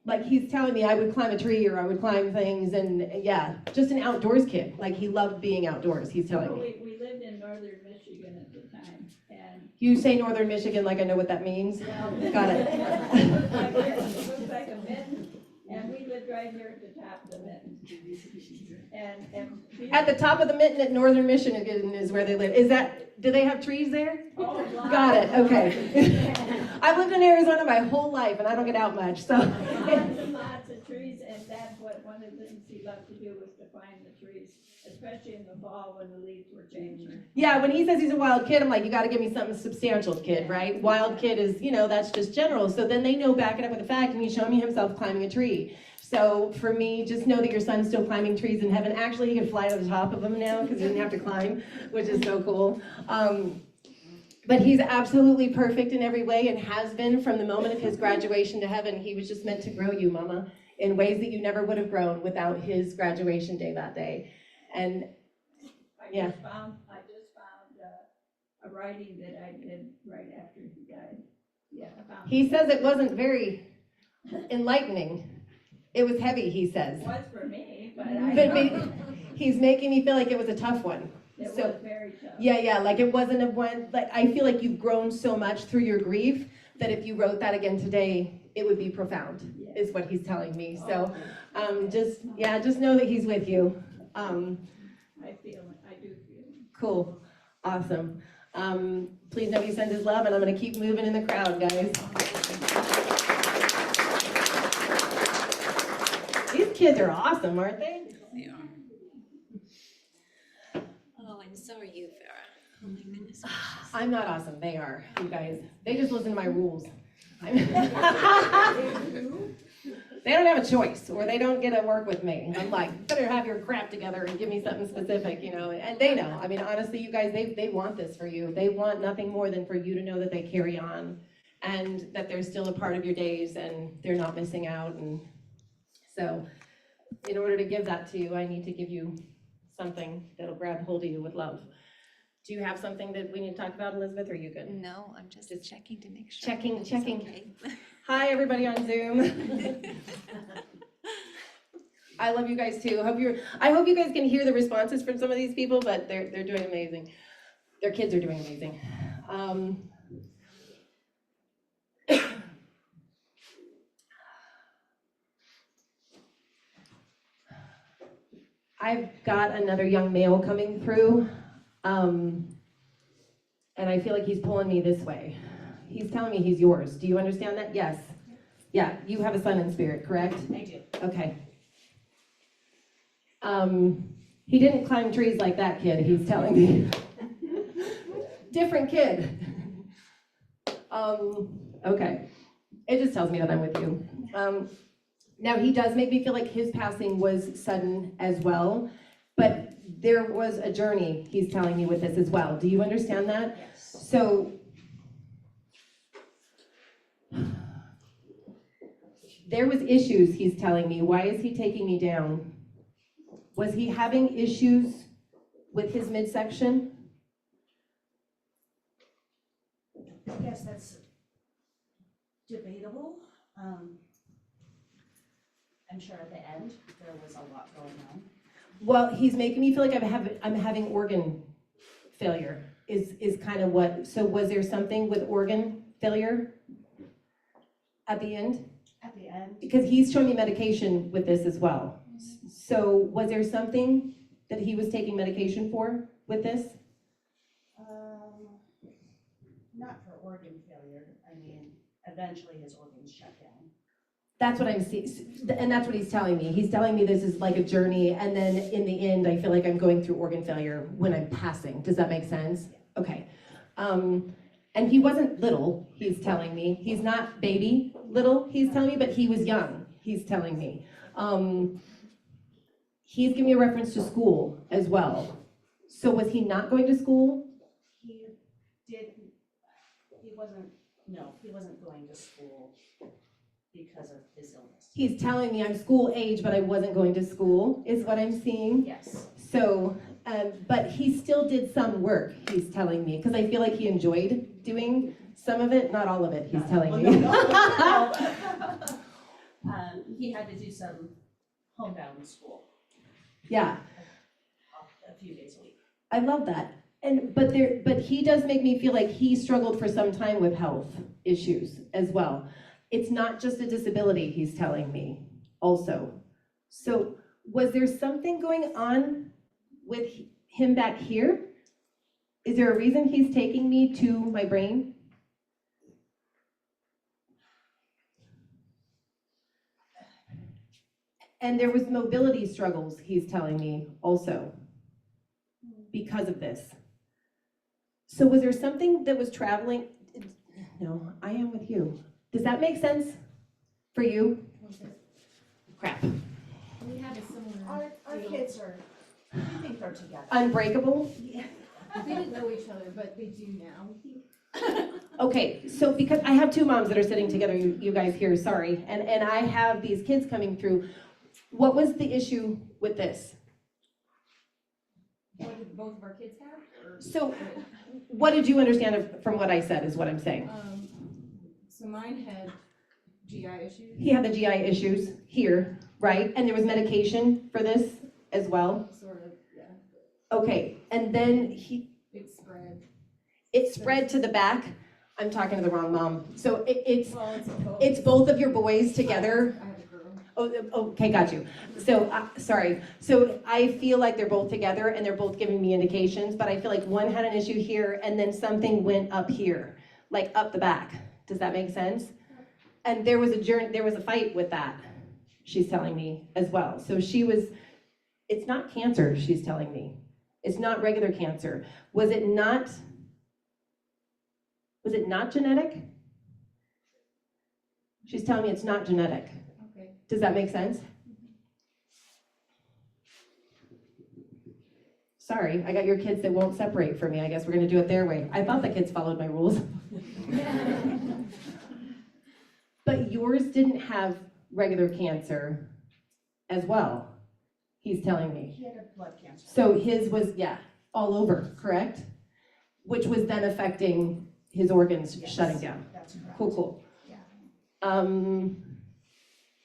Like, he's telling me I would climb a tree or I would climb things, and yeah, just an outdoors kid. Like, he loved being outdoors, he's telling Well, me. we lived in northern Michigan at the time, and You say northern Michigan like I know what that means. well. Got it. It looks like a mitten, and we lived right here at the top of the mitten. And. At the top of the mitten at northern Michigan is where they live. Do they have trees there? Oh, Got it, okay. I've lived in Arizona my whole life and I don't get out much, so. Lots and lots of trees, and that's what, one of the things he loved to do was to find the trees, especially in the fall when the leaves were changing. Yeah, when he says he's a wild kid, I'm like, you gotta give me something substantial, kid, right? Wild kid is, that's just general. So then they know, back it up with a fact, and he's showing me himself climbing a tree. So for me, just know that your son's still climbing trees in heaven. Actually, he can fly to the top of them now because he didn't have to climb, which is so cool. But he's absolutely perfect in every way and has been from the moment of his graduation to heaven. He was just meant to grow you, Mama, in ways that you never would have grown without his graduation day that day. And I just found a writing that I did right after he died. Yeah, I found. he says it wasn't very enlightening. It was heavy, he says. It was for me, but He's making me feel like it was a tough one. it So, was very tough. yeah, like it wasn't a one, like I feel like you've grown so much through your grief that if you wrote that again today, it would be profound, is what he's telling me. So, just know that he's with you. I do feel it. Cool, awesome. Please know he sends his love, and I'm gonna keep moving in the crowd, guys. These kids are awesome, aren't they? They are. Oh, and so are you, Farah. Oh my goodness gracious. I'm not awesome, they are, you guys. They just listen to my rules. They don't have a choice, or they don't get to work with me. I'm like, better have your crap together and give me something specific, and they know. I mean, honestly, you guys, they want this for you. They want nothing more than for you to know that they carry on and that they're still a part of your days and they're not missing out. And so in order to give that to you, I need to give you something that'll grab hold of you with love. Do you have something that we need to talk about, Elizabeth, or are you good? No, I'm just checking to make sure. Checking. it's okay. Hi, everybody on Zoom. I love you guys too. I hope you guys can hear the responses from some of these people, but they're doing amazing. Their kids are doing amazing. I've got another young male coming through, and I feel like he's pulling me this way. He's telling me he's yours. Do you understand that? Yes. Yeah, you have a son in spirit, correct? I do. Okay. He didn't climb trees like that kid, he's telling me. Different kid. Okay. It just tells me that I'm with you. Now, he does make me feel like his passing was sudden as well, but there was a journey, he's telling me, with this as well. Do you understand that? Yes. So, there was issues, he's telling me. Why is he taking me down? Was he having issues with his midsection? I guess that's debatable. I'm sure at the end, there was a lot going on. Well, he's making me feel like I'm having organ failure, is kind of what. So was there something with organ failure at the end? At the end, Because he's showing me medication with this as well. So was there something that he was taking medication for with this? not for organ failure. I mean, eventually his organs shut down. That's what I'm seeing, and that's what he's telling me. He's telling me this is like a journey, and then in the end, I feel like I'm going through organ failure when I'm passing. Does that make sense? Okay. And he wasn't little, he's telling me. He's not baby little, he's telling me, but he was young. he's telling me. He's giving me a reference to school as well. So was he not going to school? He wasn't going to school because of his illness. He's telling me I'm school age, but I wasn't going to school, is what I'm seeing. Yes. So, but he still did some work, he's telling me, because I feel like he enjoyed doing some of it, not all of it, he's telling me. He had to do some homebound school Yeah, a few days a week. I love that. But he does make me feel like he struggled for some time with health issues as well. It's not just a disability, he's telling me also. So was there something going on with him back here? Is there a reason he's taking me to my brain? And there was mobility struggles, he's telling me also, because of this. So was there something that was traveling? No, I am with you. Does that make sense for you? Crap. We had a similar. Our kids are, I think they're together. Unbreakable? They didn't know each other, but they do now. Okay, so because I have two moms that are sitting together, you guys here, sorry, and I have these kids coming through. What was the issue with this? What did both of our kids have? Or- So what did you understand from what I said is what I'm saying? So mine had GI issues. He had the GI issues here, right? And there was medication for this as well? Sort of, yeah. Okay, and then It spread. it spread to the back. I'm talking to the wrong mom. So Well, it's both of your boys together. I have a girl. Oh, okay, got you. So, sorry. So I feel like they're both together and they're both giving me indications, but I feel like one had an issue here and then something went up here, like up the back. Does that make sense? And there was a fight with that, she's telling me as well. So it's not cancer, she's telling me. It's not regular cancer. Was it not genetic? She's telling me it's not genetic. Okay. Does that make sense? Sorry, I got your kids that won't separate from me. I guess we're gonna do it their way. I thought the kids followed my rules. But yours didn't have regular cancer as well, he's telling me. He had a blood cancer. So his was, all over, correct? Which was then affecting his organs Yes, shutting down. That's correct. Cool. Yeah.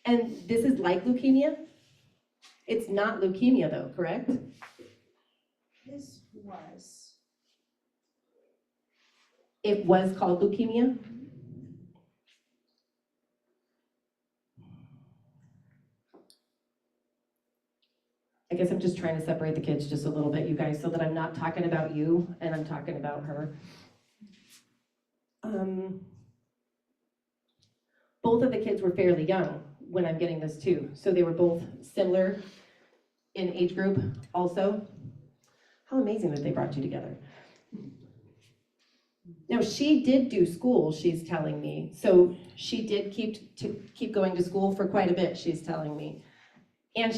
And this is like leukemia? It's not leukemia though, correct? His was. It was called leukemia? I guess I'm just trying to separate the kids just a little bit, you guys, so that I'm not talking about you and I'm talking about her. Both of the kids were fairly young when I'm getting this too, so they were both similar in age group also. How amazing that they brought you together. Now, she did do school, she's telling me, so she did keep going to school for quite a bit, she's telling me. And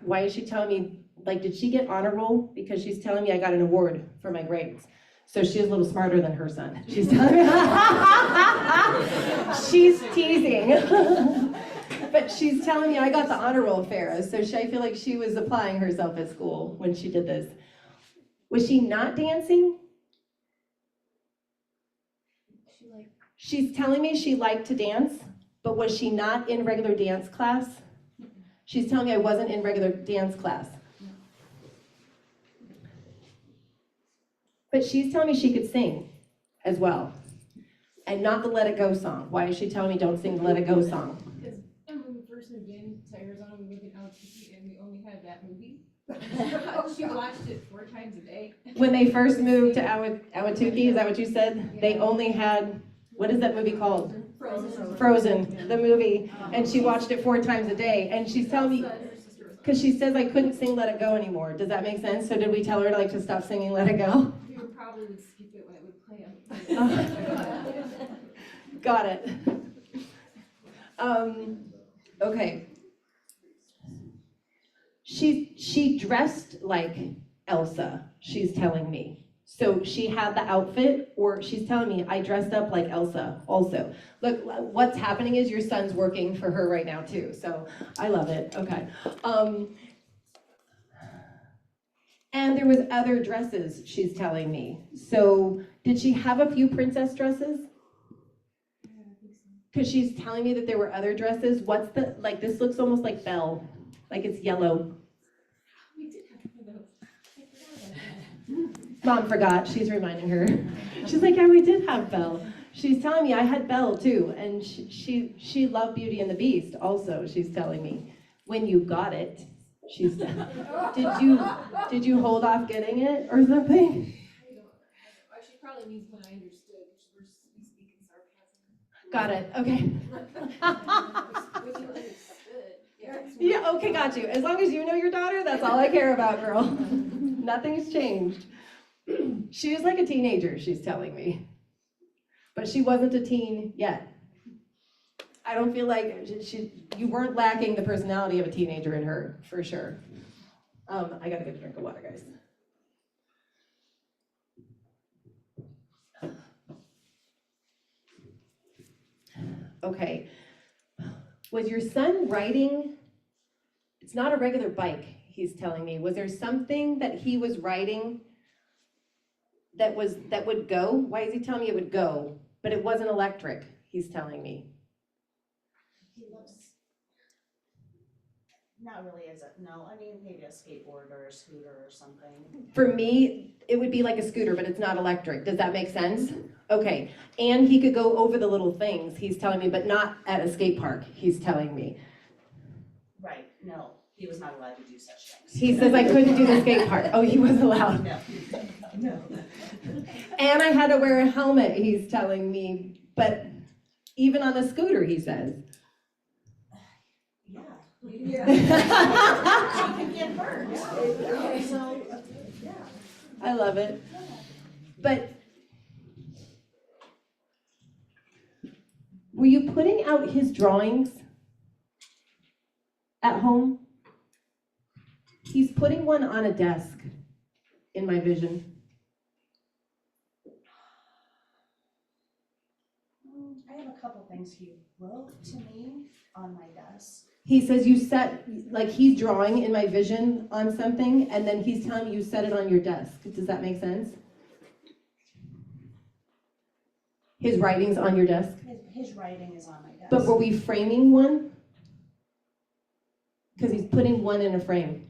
why is she telling me, like, did she get honor roll? Because she's telling me I got an award for my grades. So she's a little smarter than her son. She's telling me, she's teasing. But she's telling me I got the honor roll, Fara. So I feel like she was applying herself at school when she did this. Was she not dancing? She's telling me she liked to dance, but was she not in regular dance class? She's telling me I wasn't in regular dance class. But she's telling me she could sing as well. And not the Let It Go song. Why is she telling me don't sing the Let It Go song? Because when we first moved in to Arizona, we lived in Albuquerque, and we only had that movie. She watched it 4 times a day. When they first moved to Ahwatukee, is that what you said? They only had, what is that movie called? Frozen, the movie. And she watched it 4 times a day. And she's telling me, because she says I couldn't sing Let It Go anymore. Does that make sense? So did we tell her to stop singing Let It Go? We probably would skip it when it would play on. Got it. Okay. She dressed like Elsa, she's telling me. So she had the outfit, or she's telling me, I dressed up like Elsa also. Look, what's happening is your son's working for her right now too, so I love it, okay. And there was other dresses, she's telling me. So did she have a few princess dresses? Because she's telling me that there were other dresses. What's the, like this looks almost like Belle, like it's yellow. We did have one of those. Mom forgot, she's reminding her. She's like, yeah, we did have Belle. She's telling me I had Belle too, and she loved Beauty and the Beast also, she's telling me. When you got it, she said. Did you hold off getting it or something? She probably means when I understood, because we're speaking sarcasm. Got it, okay. When you understood, yeah. Yeah, okay, got you. As long as you know your daughter, that's all I care about, girl. Nothing's changed. She was like a teenager, she's telling me. But she wasn't a teen yet. I don't feel like you weren't lacking the personality of a teenager in her, for sure. I gotta get a drink of water, guys. Okay. Was your son riding? It's not a regular bike, he's telling me. Was there something that he was riding that would go? Why is he telling me it would go? But it wasn't electric, he's telling me. He looks, not really as a, no, I mean, maybe a skateboard or a scooter or something. For me, it would be like a scooter, but it's not electric. Does that make sense? Okay. And he could go over the little things, he's telling me, but not at a skate park, he's telling me. Right, no, he was not allowed to do such things. He says I couldn't do the skate park. Oh, he was allowed. No. No. And I had to wear a helmet, he's telling me, but even on a scooter, he says. Yeah. Yeah. You can get hurt. Yeah. So, yeah. I love it. But were you putting out his drawings at home? He's putting one on a desk in my vision. I have a couple things he wrote to me on my desk. He says you set, like he's drawing in my vision on something, and then he's telling me you set it on your desk. Does that make sense? His writing's on your desk? His writing is on my desk. But were we framing one? Because he's putting one in a frame.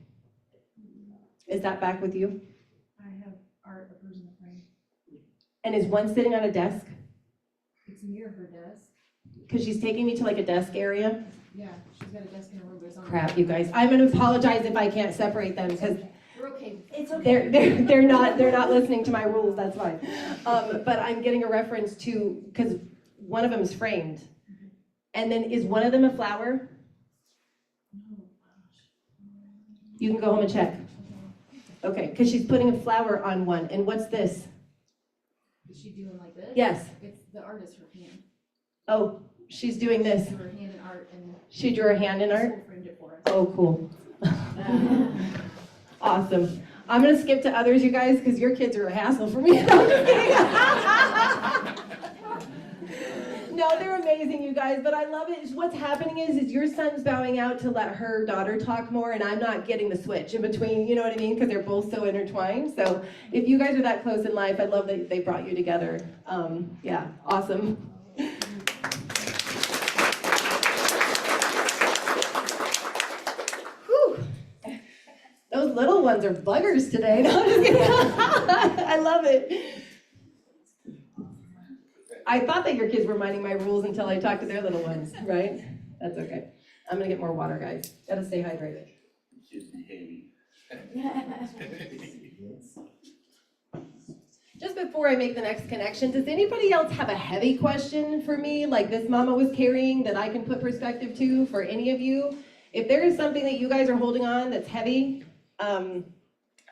Is that back with you? I have art of hers in the frame. And is one sitting on a desk? It's near her desk. Because she's taking me to like a desk area. Yeah, she's got a desk in her room, but it's on. Crap, you guys. I'm gonna apologize if I can't separate them because We're okay. It's okay. they're not listening to my rules. That's fine. But I'm getting a reference to, because one of them is framed, and then is one of them a flower? You can go home and check. Okay, because she's putting a flower on one. And what's this? Is she doing like this? Yes. It's the artist, her hand. Oh, she's doing this. Her hand in art and. She drew her hand in art? She framed it for us. Oh, cool. Awesome. I'm gonna skip to others, you guys, because your kids are a hassle for me. No, I'm just kidding. No, they're amazing, you guys, but I love it. What's happening is your son's bowing out to let her daughter talk more, and I'm not getting the switch in between, you know what I mean? Because they're both so intertwined. So if you guys are that close in life, I love that they brought you together. Yeah, awesome. Whew. Those little ones are buggers today. No, I'm just kidding. I love it. I thought that your kids were minding my rules until I talked to their little ones, right? That's okay. I'm gonna get more water, guys. Gotta stay hydrated. Just before I make the next connection, does anybody else have a heavy question for me, like this mama was carrying, that I can put perspective to for any of you? If there is something that you guys are holding on that's heavy,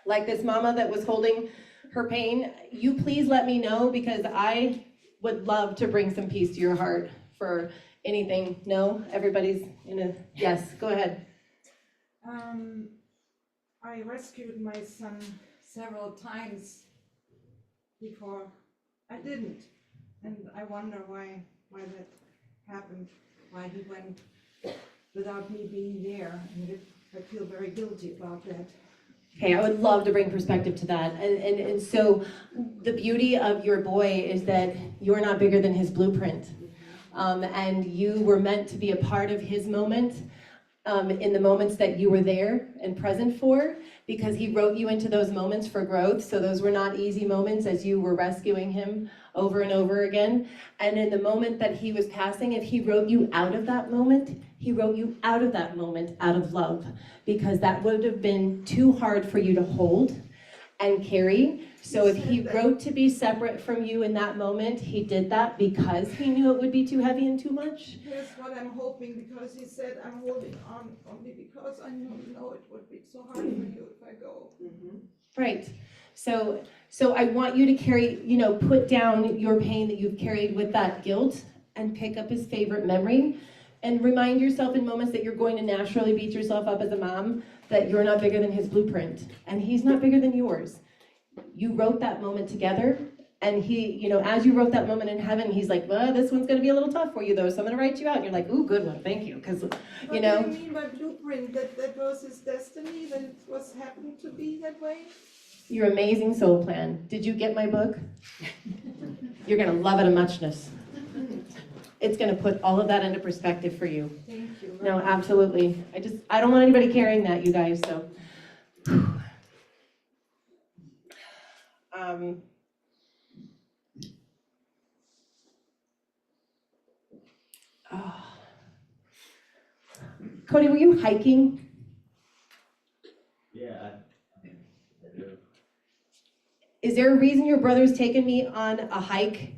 like this mama that was holding her pain, you please let me know, because I would love to bring some peace to your heart for anything? No? Everybody's in a, yes, go ahead. I rescued my son several times before I didn't. And I wonder why that happened, why he went without me being there. And I feel very guilty about that. Okay, I would love to bring perspective to that. And so the beauty of your boy is that you're not bigger than his blueprint. And you were meant to be a part of his moment in the moments that you were there and present for, because he wrote you into those moments for growth. So those were not easy moments as you were rescuing him over and over again. And in the moment that he was passing, if he wrote you out of that moment, he wrote you out of that moment out of love, because that would have been too hard for you to hold and carry. So if he wrote to be separate from you in that moment, he did that because he knew it would be too heavy and too much? Here's what I'm hoping, because he said I'm holding on only because I know it would be so hard for you if I go. Right. So I want you to carry, put down your pain that you've carried with that guilt and pick up his favorite memory, and remind yourself in moments that you're going to naturally beat yourself up as a mom that you're not bigger than his blueprint and he's not bigger than yours. You wrote that moment together, and he, as you wrote that moment in heaven, he's like, well, this one's going to be a little tough for you though, so I'm going to write you out. And you're like, ooh, good one, thank you, because, What do you mean by blueprint? That was his destiny? That it was happened to be that way? your amazing soul plan. Did you get my book? You're going to love it a muchness. It's going to put all of that into perspective for you. Thank you. No, absolutely. I don't want anybody carrying that, you guys, so. Cody, were you hiking? Yeah, I do. Is there a reason your brother's taken me on a hike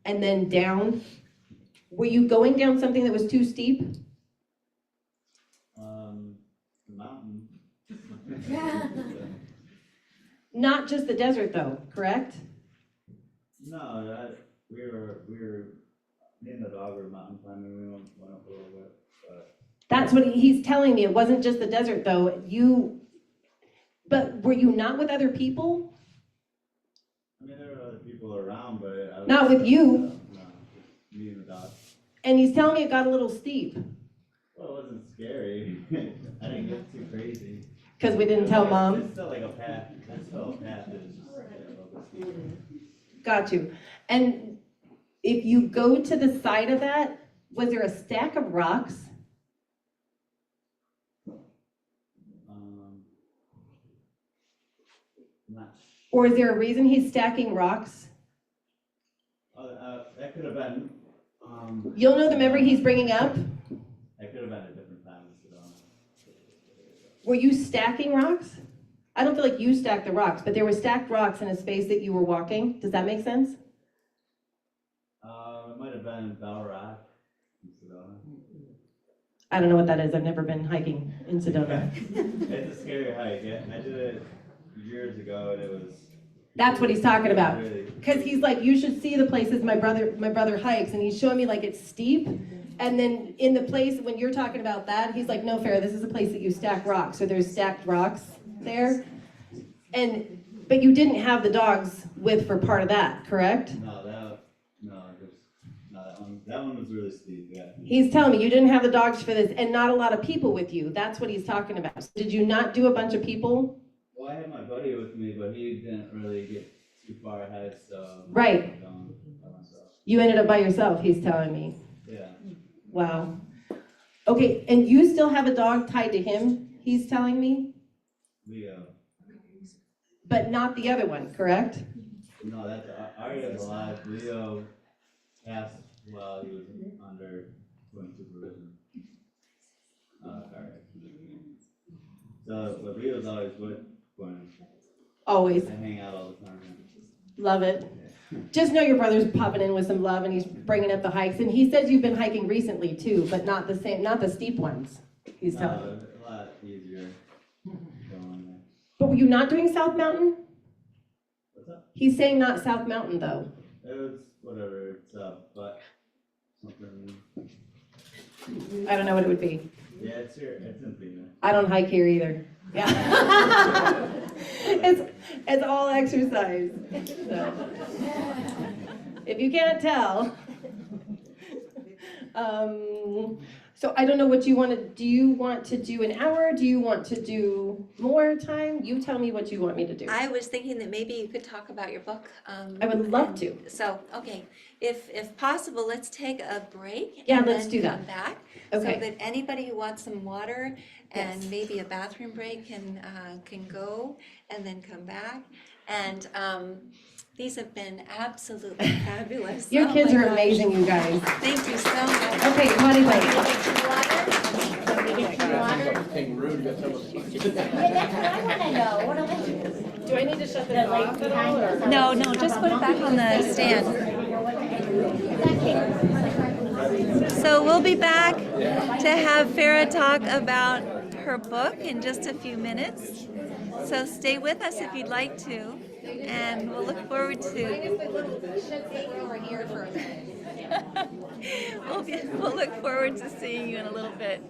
and then down? Were you going down something that was too steep? The mountain. Not just the desert though, correct? No, we were, me and the dog were mountain climbing, we went up a little bit, but. That's what he's telling me. It wasn't just the desert though. But were you not with other people? I mean, there were other people around, but I was. Not with you. No, me and the dog. And he's telling me it got a little steep. Well, it wasn't scary. I didn't get too crazy. Because we didn't tell mom? It's still like a path, it's still a path, it's just, a little bit. Got you. And if you go to the side of that, was there a stack of rocks? Not Or is there a reason he's stacking rocks? that could have been, You'll know the memory he's bringing up. that could have been a different time, so. Were you stacking rocks? I don't feel like you stacked the rocks, but there were stacked rocks in a space that you were walking. Does that make sense? It might have been Bell Rock in Sedona. I don't know what that is. I've never been hiking in Sedona. It's a scary hike. I did it years ago, and it was. That's what he's talking about. Really. Because he's like, you should see the places my brother hikes, and he's showing me like it's steep. And then in the place, when you're talking about that, he's like, no, Farah, this is a place that you stack rocks. So there's stacked rocks there. But you didn't have the dogs with for part of that, correct? That one was really steep, yeah. He's telling me you didn't have the dogs for this, and not a lot of people with you. That's what he's talking about. So did you not do a bunch of people? Well, I had my buddy with me, but he didn't really get too far ahead, so. Right. I went by myself. You ended up by yourself, he's telling me. Yeah. Wow. Okay, and you still have a dog tied to him, he's telling me? Leo. But not the other one, correct? No, that's Arya's alive. Leo passed while he was under supervision. So, but Leo's always with Gwen. Always. They hang out all the time. Love it. Just know your brother's popping in with some love, and he's bringing up the hikes. And he says you've been hiking recently too, but not the same, not the steep ones. He's telling me. A lot easier going there. But were you not doing South Mountain? What's up? He's saying not South Mountain though. It was whatever, it's up, but something, I don't know what it would be. yeah, it's here, it's in Phoenix. I don't hike here either. Yeah. It's all exercise. So, if you can't tell. So I don't know what you want to, do you want to do an hour? Do you want to do more time? You tell me what you want me to do. I was thinking that maybe you could talk about your book. I would love to. So, okay, if possible, let's take a break. Yeah, and let's then do that. come back. Okay. So that anybody who wants some water and Yes. maybe a bathroom break can go and then come back. And these have been absolutely fabulous. Your Oh kids my are gosh. amazing, you guys. Thank you so much. Okay, potty break. Yeah, that's what I wanna know, what do Do I need to shut the this lake off at behind all? us? Or? No, just put it back on the stand. So we'll be back to have Fara talk about her book in just a few minutes. So stay with us if you'd like to, and we'll look forward to. We'll look forward to seeing you in a little bit.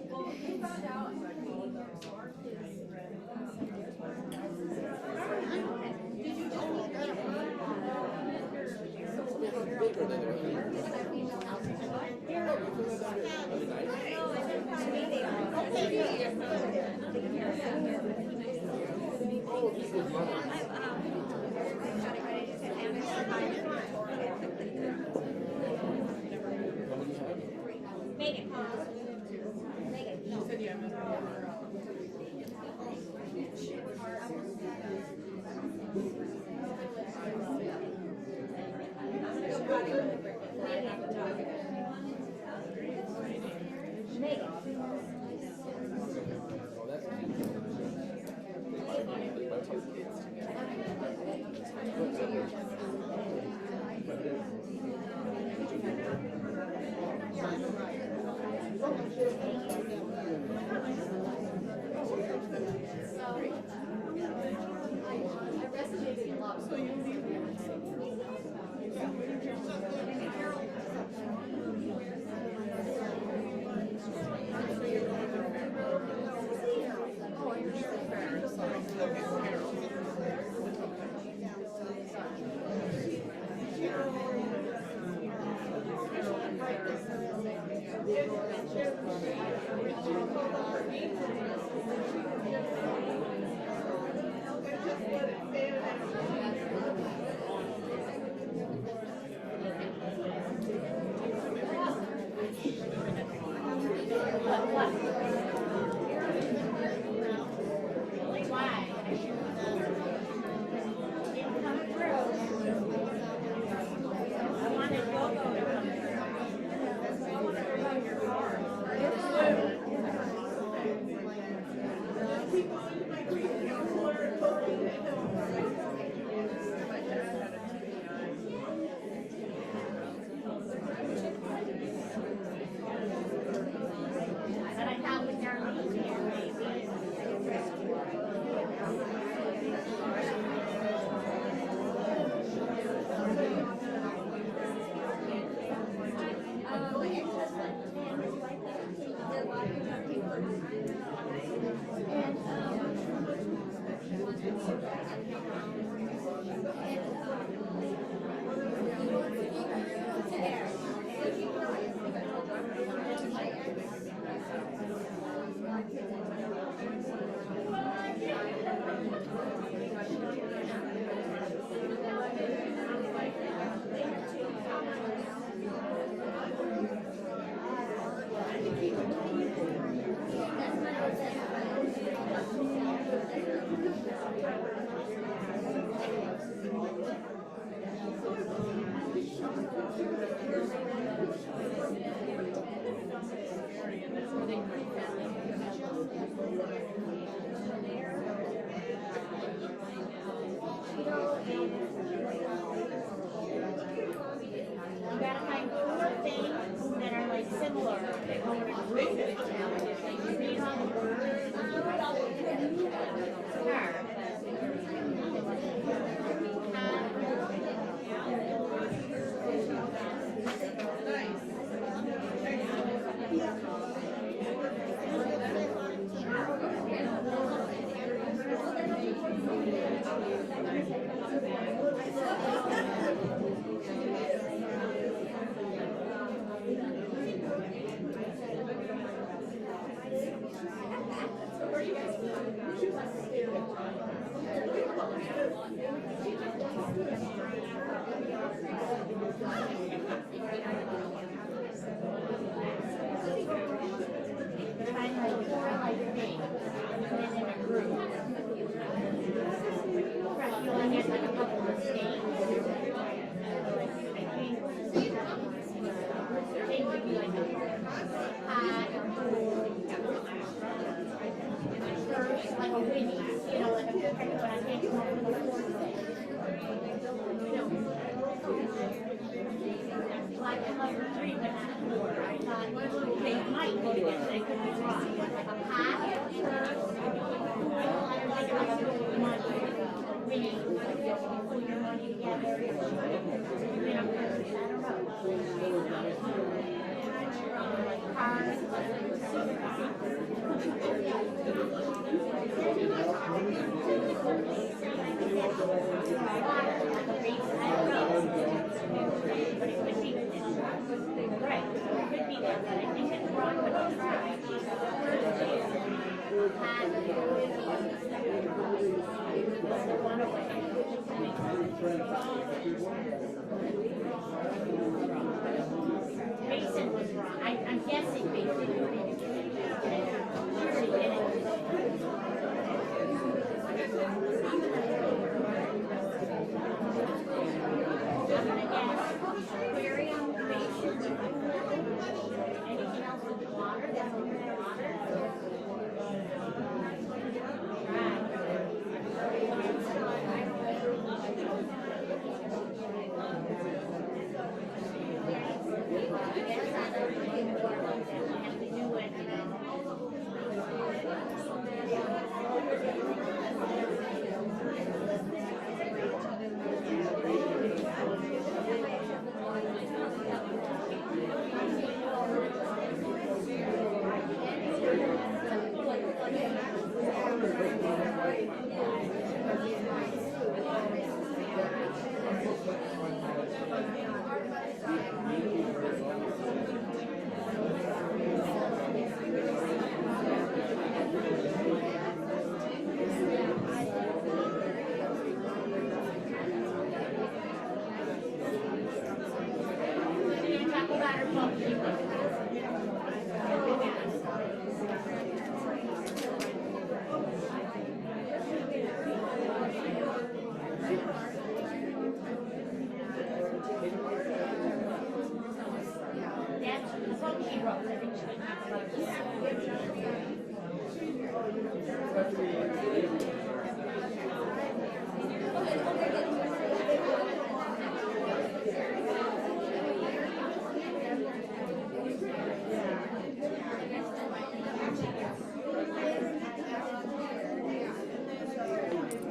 Mason was wrong. I'm guessing Mason.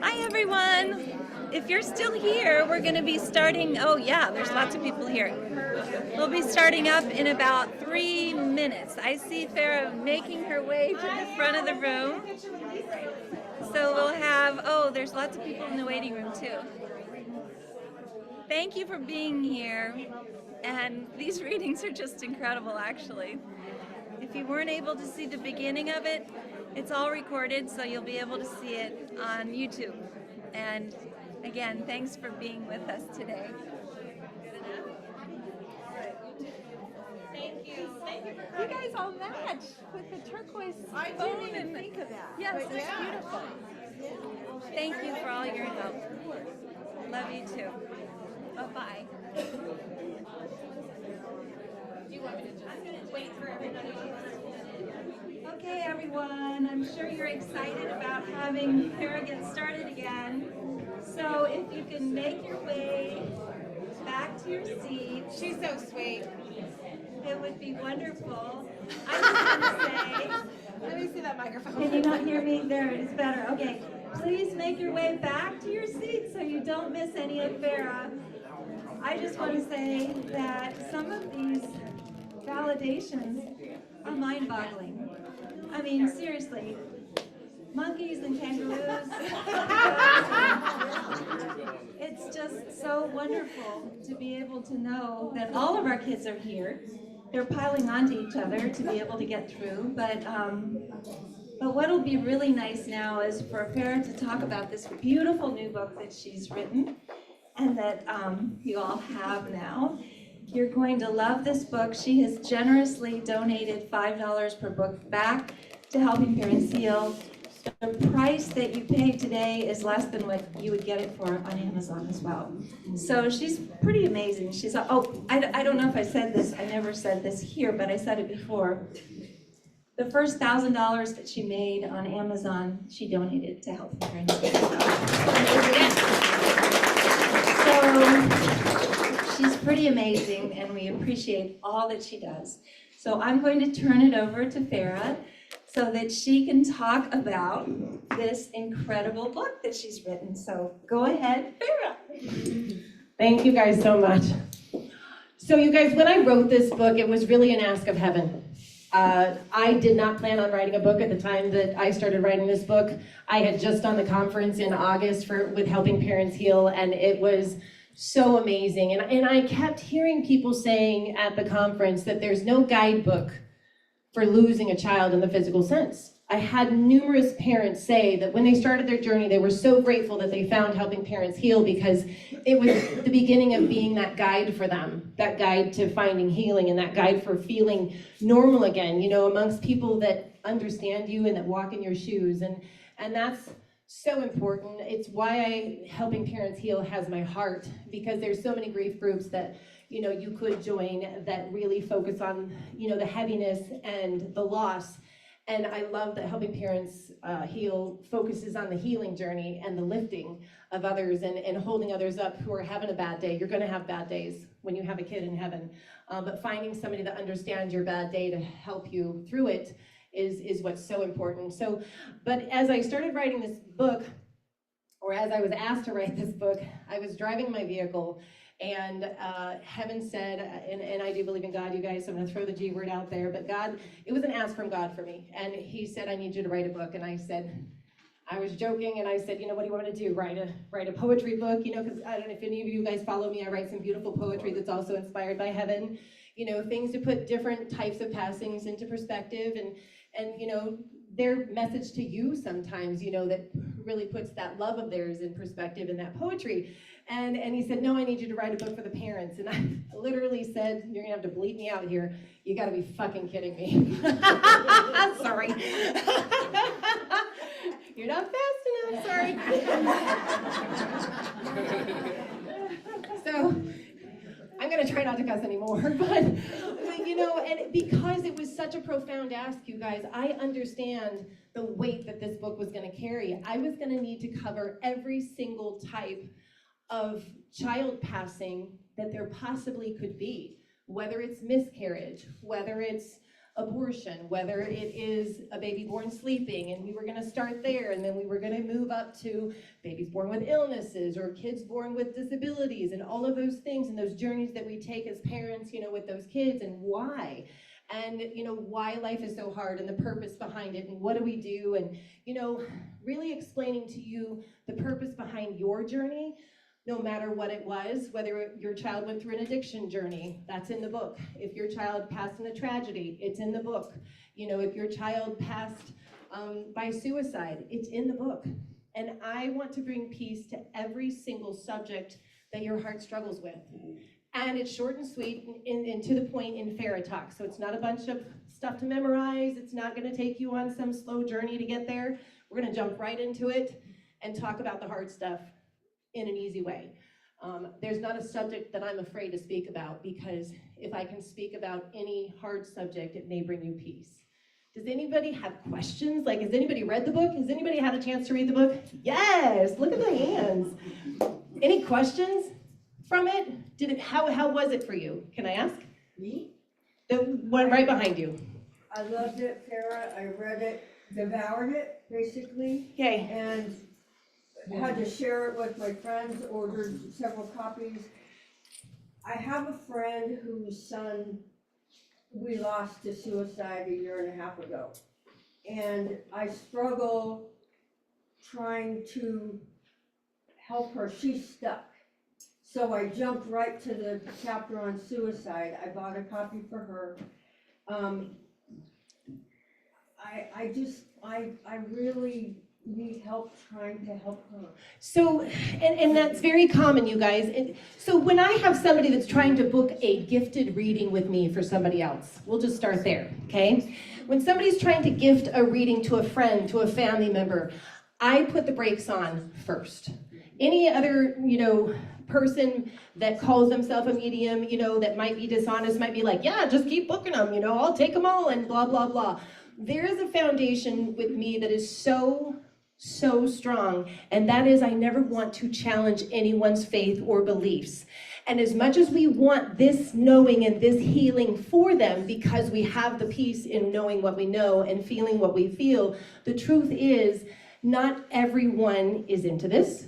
Hi everyone! If you're still here, we're going to be starting, oh yeah, there's lots of people here. We'll be starting up in about 3 minutes. I see Fara making her way to the front of the room. So we'll have, oh, there's lots of people in the waiting room too. Thank you for being here. And these readings are just incredible actually. If you weren't able to see the beginning of it, it's all recorded, so you'll be able to see it on YouTube. And again, thanks for being with us today. Thank you. Thank you for coming. You guys all match with the turquoise phone and think of that. Yes, it's beautiful. Thank you for all your help. Love you too. Bye-bye. Do you want me to just wait for everybody? Okay, everyone, I'm sure you're excited about having Fara get started again. So if you can make your way back to your seat. She's so sweet. It would be wonderful. I just want to say, let me see that microphone. Can you not hear me? There, it is better. Okay, please make your way back to your seat so you don't miss any of Fara. I just want to say that some of these validations are mind-boggling. I mean, seriously, monkeys and kangaroos. It's just so wonderful to be able to know that all of our kids are here. They're piling onto each other to be able to get through, but But what'll be really nice now is for Fara to talk about this beautiful new book that she's written and that you all have now. You're going to love this book. She has generously donated $5 per book back to Helping Parents Heal. The price that you pay today is less than what you would get it for on Amazon as well. So she's pretty amazing. She's, oh, I don't know if I said this, I never said this here, but I said it before. The first $1,000 that she made on Amazon, she donated to Helping Parents Heal. So she's pretty amazing, and we appreciate all that she does. So I'm going to turn it over to Fara so that she can talk about this incredible book that she's written. So go ahead, Fara. Thank you guys so much. So you guys, when I wrote this book, it was really an ask of heaven. I did not plan on writing a book at the time that I started writing this book. I had just done the conference in August with Helping Parents Heal, and it was so amazing. And I kept hearing people saying at the conference that there's no guidebook for losing a child in the physical sense. I had numerous parents say that when they started their journey, they were so grateful that they found Helping Parents Heal because it was the beginning of being that guide for them, that guide to finding healing and that guide for feeling normal again, you know, amongst people that understand you and that walk in your shoes. And that's so important. It's why Helping Parents Heal has my heart, because there's so many grief groups that you could join that really focus on, the heaviness and the loss. And I love that Helping Parents Heal focuses on the healing journey and the lifting of others and holding others up who are having a bad day. You're gonna have bad days when you have a kid in heaven. But finding somebody that understands your bad day to help you through it is what's so important. But as I started writing this book, or as I was asked to write this book, I was driving my vehicle. And heaven said, and I do believe in God, you guys, so I'm gonna throw the G word out there, but God, it was an ask from God for me. And he said, I need you to write a book. And I said, I was joking, and I said, what do you want to do? Write a poetry book, because I don't know if any of you guys follow me, I write some beautiful poetry that's also inspired by heaven. Things to put different types of passings into perspective and their message to you sometimes, that really puts that love of theirs in perspective in that poetry. And he said, no, I need you to write a book for the parents. And I literally said, you're gonna have to bleep me out here. You gotta be fucking kidding me. Sorry. You're not fast enough, sorry. So, I'm gonna try not to cuss anymore, but and because it was such a profound ask, you guys, I understand the weight that this book was gonna carry. I was gonna need to cover every single type of child passing that there possibly could be, whether it's miscarriage, whether it's abortion, whether it is a baby born sleeping, and we were gonna start there, and then we were gonna move up to babies born with illnesses or kids born with disabilities and all of those things and those journeys that we take as parents, with those kids and why. And why life is so hard and the purpose behind it and what do we do, and really explaining to you the purpose behind your journey, no matter what it was, whether your child went through an addiction journey, that's in the book. If your child passed in a tragedy, it's in the book. If your child passed by suicide, it's in the book. And I want to bring peace to every single subject that your heart struggles with. And it's short and sweet and to the point in Fara talk. So it's not a bunch of stuff to memorize. It's not gonna take you on some slow journey to get there. We're gonna jump right into it and talk about the hard stuff in an easy way. There's not a subject that I'm afraid to speak about, because if I can speak about any hard subject, it may bring you peace. Does anybody have questions? Like, has anybody read the book? Has anybody had a chance to read the book? Yes, look at the hands. Any questions from it? How was it for you? Can I ask? Me? The one right behind you. I loved it, Fara. I read it, devoured it, basically, Okay. and had to share it with my friends, ordered several copies. I have a friend whose son we lost to suicide 1.5 years ago. And I struggle trying to help her. She's stuck. So I jumped right to the chapter on suicide. I bought a copy for her. I really need help trying to help her. So, and that's very common, you guys. So when I have somebody that's trying to book a gifted reading with me for somebody else, we'll just start there, okay? When somebody's trying to gift a reading to a friend, to a family member, I put the brakes on first. Any other, person that calls themselves a medium, that might be dishonest, might be like, yeah, just keep booking them, I'll take them all and blah, blah, blah. There is a foundation with me that is so strong, and that is I never want to challenge anyone's faith or beliefs. And as much as we want this knowing and this healing for them, because we have the peace in knowing what we know and feeling what we feel, the truth is not everyone is into this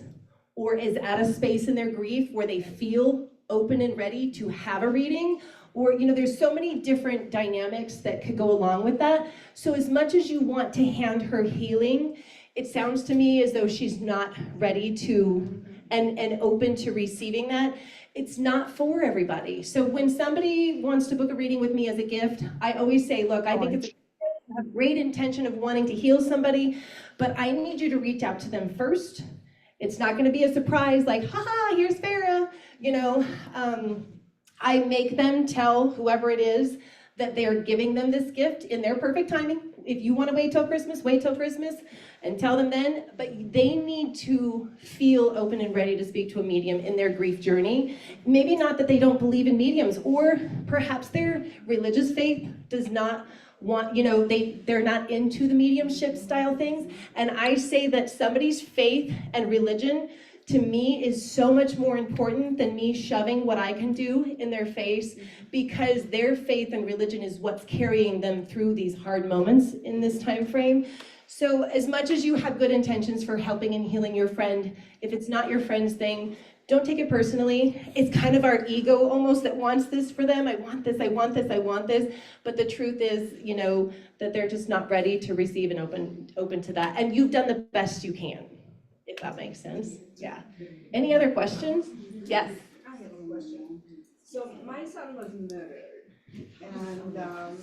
or is at a space in their grief where they feel open and ready to have a reading. Or, there's so many different dynamics that could go along with that. So as much as you want to hand her healing, it sounds to me as though she's not ready to and open to receiving that. It's not for everybody. So when somebody wants to book a reading with me as a gift, I always say, look, I think it's a great intention of wanting to heal somebody, but I need you to reach out to them first. It's not going to be a surprise like, haha, here's Fara, I make them tell whoever it is that they're giving them this gift in their perfect timing. If you want to wait till Christmas and tell them then, but they need to feel open and ready to speak to a medium in their grief journey. Maybe not that they don't believe in mediums, or perhaps their religious faith does not want, they're not into the mediumship style things. And I say that somebody's faith and religion to me is so much more important than me shoving what I can do in their face, because their faith and religion is what's carrying them through these hard moments in this time frame. So as much as you have good intentions for helping and healing your friend, if it's not your friend's thing, don't take it personally. It's kind of our ego almost that wants this for them. I want this, I want this, I want this. But the truth is, that they're just not ready to receive and open to that. And you've done the best you can, if that makes sense. Yeah. Any other questions? Yes. I have a question. So my son was murdered, and I don't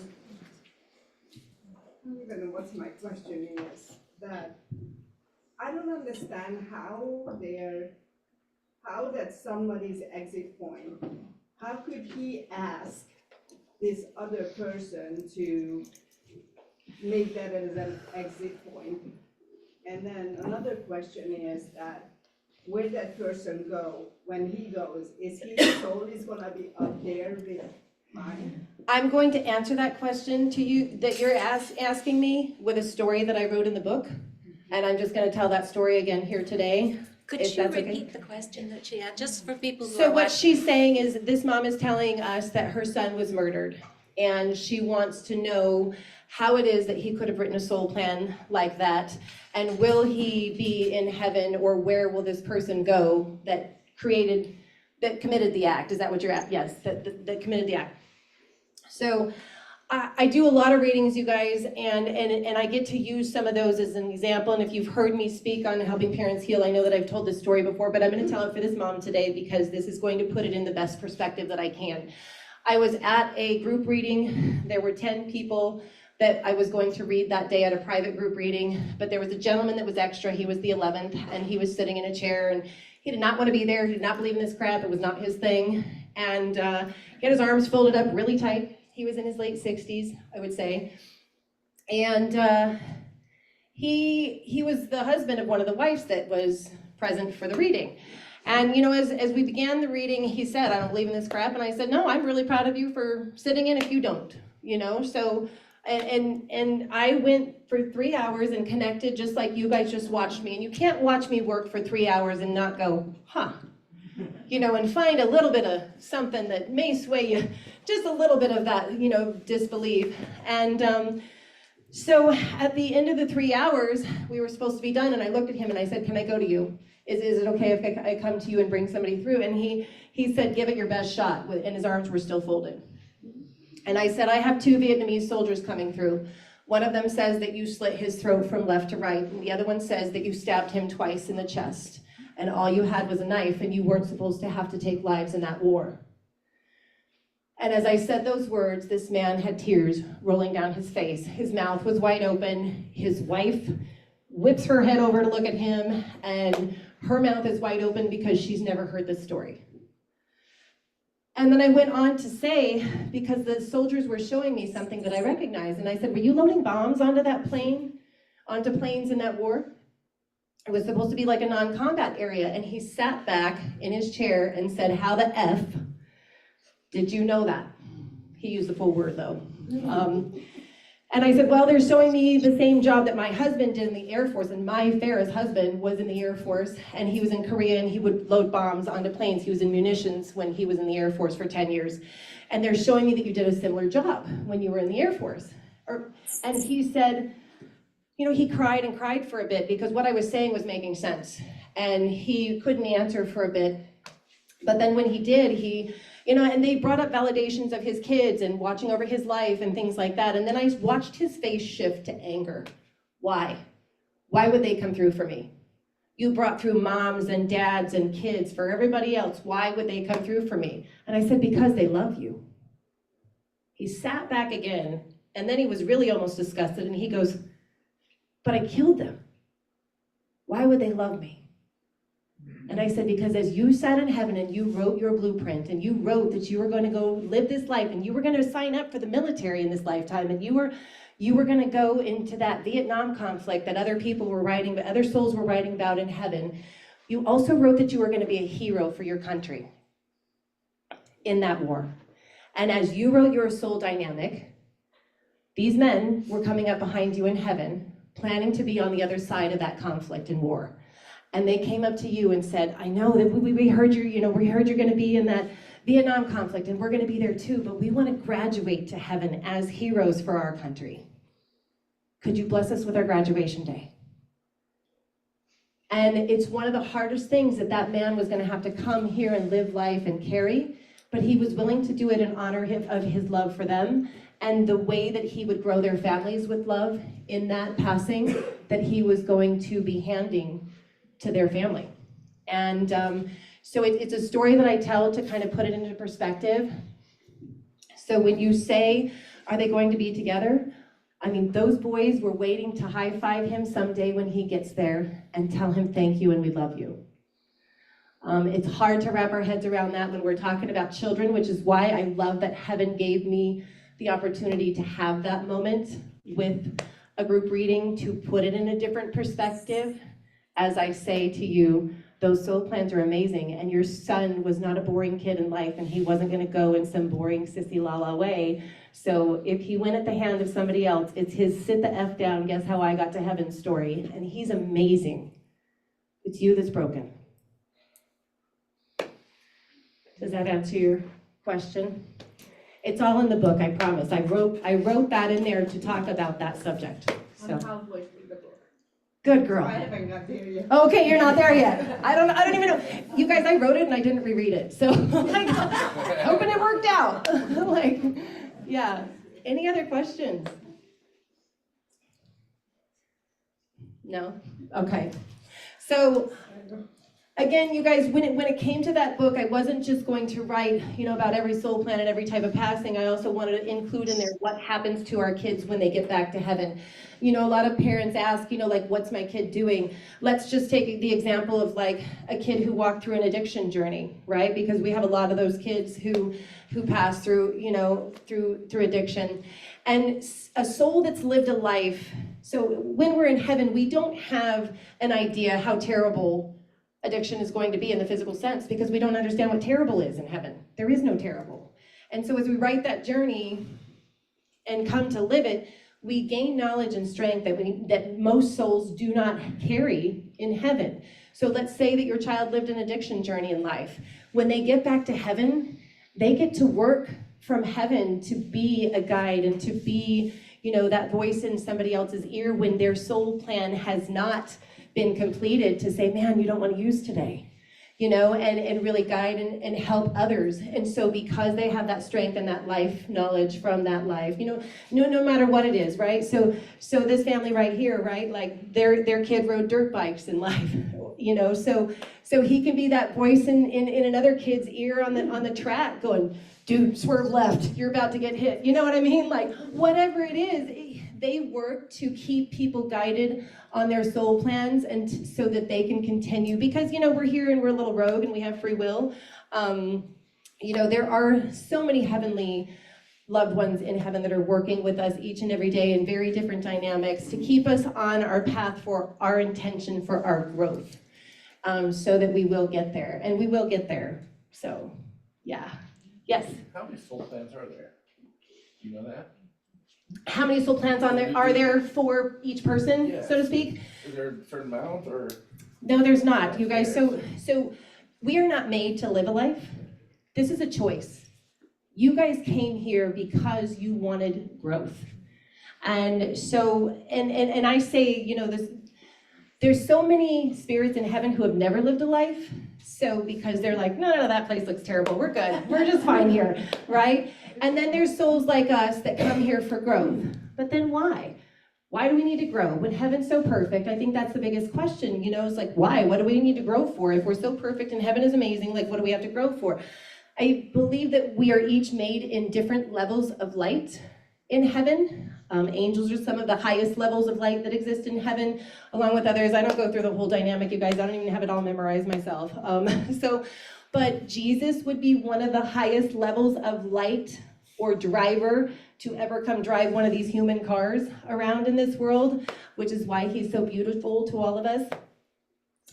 even know what my question is, that I don't understand how that's somebody's exit point. How could he ask this other person to make that as an exit point? And then another question is that where that person go when he goes? Is his soul is gonna be up there with mine? I'm going to answer that question to you that you're asking me with a story that I wrote in the book. And I'm just gonna tell that story again here today. Could if you that's okay. repeat the question that she had, just for people who are So what watching? she's saying is this mom is telling us that her son was murdered, and she wants to know how it is that he could have written a soul plan like that, and will he be in heaven, or where will this person go that committed the act? Is that what you're at? Yes, that committed the act. So I do a lot of readings, you guys, and I get to use some of those as an example. And if you've heard me speak on helping parents heal, I know that I've told this story before, but I'm going to tell it for this mom today because this is going to put it in the best perspective that I can. I was at a group reading. There were 10 people that I was going to read that day at a private group reading, but there was a gentleman that was extra. He was the 11th, and he was sitting in a chair, and he did not want to be there. He did not believe in this crap. It was not his thing. And he had his arms folded up really tight. He was in his late 60s, I would say. And he was the husband of one of the wives that was present for the reading. And as we began the reading, he said, I don't believe in this crap. And I said, no, I'm really proud of you for sitting in if you don't, So, and I went for 3 hours and connected just like you guys just watched me. And you can't watch me work for 3 hours and not go, huh. And find a little bit of something that may sway you, just a little bit of that, disbelief. And so at the end of the 3 hours, we were supposed to be done, and I looked at him and I said, can I go to you? Is it okay if I come to you and bring somebody through? And he said, give it your best shot, and his arms were still folded. And I said, I have 2 Vietnamese soldiers coming through. One of them says that you slit his throat from left to right, and the other one says that you stabbed him twice in the chest. And all you had was a knife, and you weren't supposed to have to take lives in that war. And as I said those words, this man had tears rolling down his face. His mouth was wide open. His wife whips her head over to look at him, and her mouth is wide open because she's never heard this story. And then I went on to say, because the soldiers were showing me something that I recognized, and I said, were you loading bombs onto that plane, onto planes in that war? It was supposed to be like a non-combat area. And he sat back in his chair and said, how the F did you know that? He used the full word though. And I said, well, they're showing me the same job that my husband did in the Air Force, and Farah's husband was in the Air Force, and he was in Korea, and he would load bombs onto planes. He was in munitions when he was in the Air Force for 10 years. And they're showing me that you did a similar job when you were in the Air Force. And he said, you know, he cried and cried for a bit because what I was saying was making sense. And he couldn't answer for a bit. But then when he did, and they brought up validations of his kids and watching over his life and things like that. And then I watched his face shift to anger. Why? Why would they come through for me? You brought through moms and dads and kids for everybody else. Why would they come through for me? And I said, because they love you. He sat back again, and then he was really almost disgusted, and he goes, but I killed them. Why would they love me? And I said, because as you sat in heaven and you wrote your blueprint and you wrote that you were going to go live this life and you were going to sign up for the military in this lifetime and you were going to go into that Vietnam conflict that other people were writing, but other souls were writing about in heaven, you also wrote that you were going to be a hero for your country in that war. And as you wrote your soul dynamic, these men were coming up behind you in heaven, planning to be on the other side of that conflict and war. And they came up to you and said, I know that we heard we heard you're going to be in that Vietnam conflict and we're going to be there too, but we want to graduate to heaven as heroes for our country. Could you bless us with our graduation day? And it's one of the hardest things that man was going to have to come here and live life and carry, but he was willing to do it in honor of his love for them and the way that he would grow their families with love in that passing that he was going to be handing to their family. And so it's a story that I tell to kind of put it into perspective. So when you say, are they going to be together? I mean, those boys were waiting to high-five him someday when he gets there and tell him thank you and we love you. It's hard to wrap our heads around that when we're talking about children, which is why I love that heaven gave me the opportunity to have that moment with a group reading to put it in a different perspective. As I say to you, those soul plans are amazing, and your son was not a boring kid in life, and he wasn't going to go in some boring sissy la way. So if he went at the hand of somebody else, it's his sit the F down, guess how I got to heaven story, and he's amazing. It's you that's broken. Does that answer your question? It's all in the book, I promise. I wrote that in there to talk about that subject. So. I'm halfway through the book. Good girl. I haven't got there yet. Okay, you're not there yet. I don't even know. You guys, I wrote it and I didn't reread it. So like, hoping it worked out. Like, yeah. Any other questions? No? Okay. So again, you guys, when it came to that book, I wasn't just going to write, about every soul plan and every type of passing. I also wanted to include in there what happens to our kids when they get back to heaven. A lot of parents ask, what's my kid doing? Let's just take the example of like a kid who walked through an addiction journey, right? Because we have a lot of those kids who pass through, through addiction. And a soul that's lived a life, so when we're in heaven, we don't have an idea how terrible addiction is going to be in the physical sense because we don't understand what terrible is in heaven. There is no terrible. And so as we write that journey and come to live it, we gain knowledge and strength that most souls do not carry in heaven. So let's say that your child lived an addiction journey in life. When they get back to heaven, they get to work from heaven to be a guide and to be, that voice in somebody else's ear when their soul plan has not been completed to say, man, you don't want to use today. and really guide and help others. And so because they have that strength and that life knowledge from that life, no matter what it is, right? So this family right here, right? Like their kid rode dirt bikes in life, so he can be that voice in another kid's ear on the track going, dude, swerve left, you're about to get hit. You know what I mean? Like whatever it is, they work to keep people guided on their soul plans and so that they can continue, because we're here and we're a little rogue and we have free will. There are so many heavenly loved ones in heaven that are working with us each and every day in very different dynamics to keep us on our path for our intention, for our growth, so that we will get there, and we will get there. So yeah. Yes? How many soul plans are there? Do you know that? How many soul plans are there for each person, Yeah. so to speak? Is there a certain amount, or? No, there's not, you guys. So we are not made to live a life. This is a choice. You guys came here because you wanted growth. And so, and I say, there's so many spirits in heaven who have never lived a life. So because they're like, no, that place looks terrible. We're good. We're just fine here, right? And then there's souls like us that come here for growth. But then why? Why do we need to grow? When heaven's so perfect, I think that's the biggest question. It's like, why? What do we need to grow for? If we're so perfect and heaven is amazing, like what do we have to grow for? I believe that we are each made in different levels of light in heaven. Angels are some of the highest levels of light that exist in heaven, along with others. I don't go through the whole dynamic, you guys. I don't even have it all memorized myself. But Jesus would be one of the highest levels of light or driver to ever come drive one of these human cars around in this world, which is why he's so beautiful to all of us.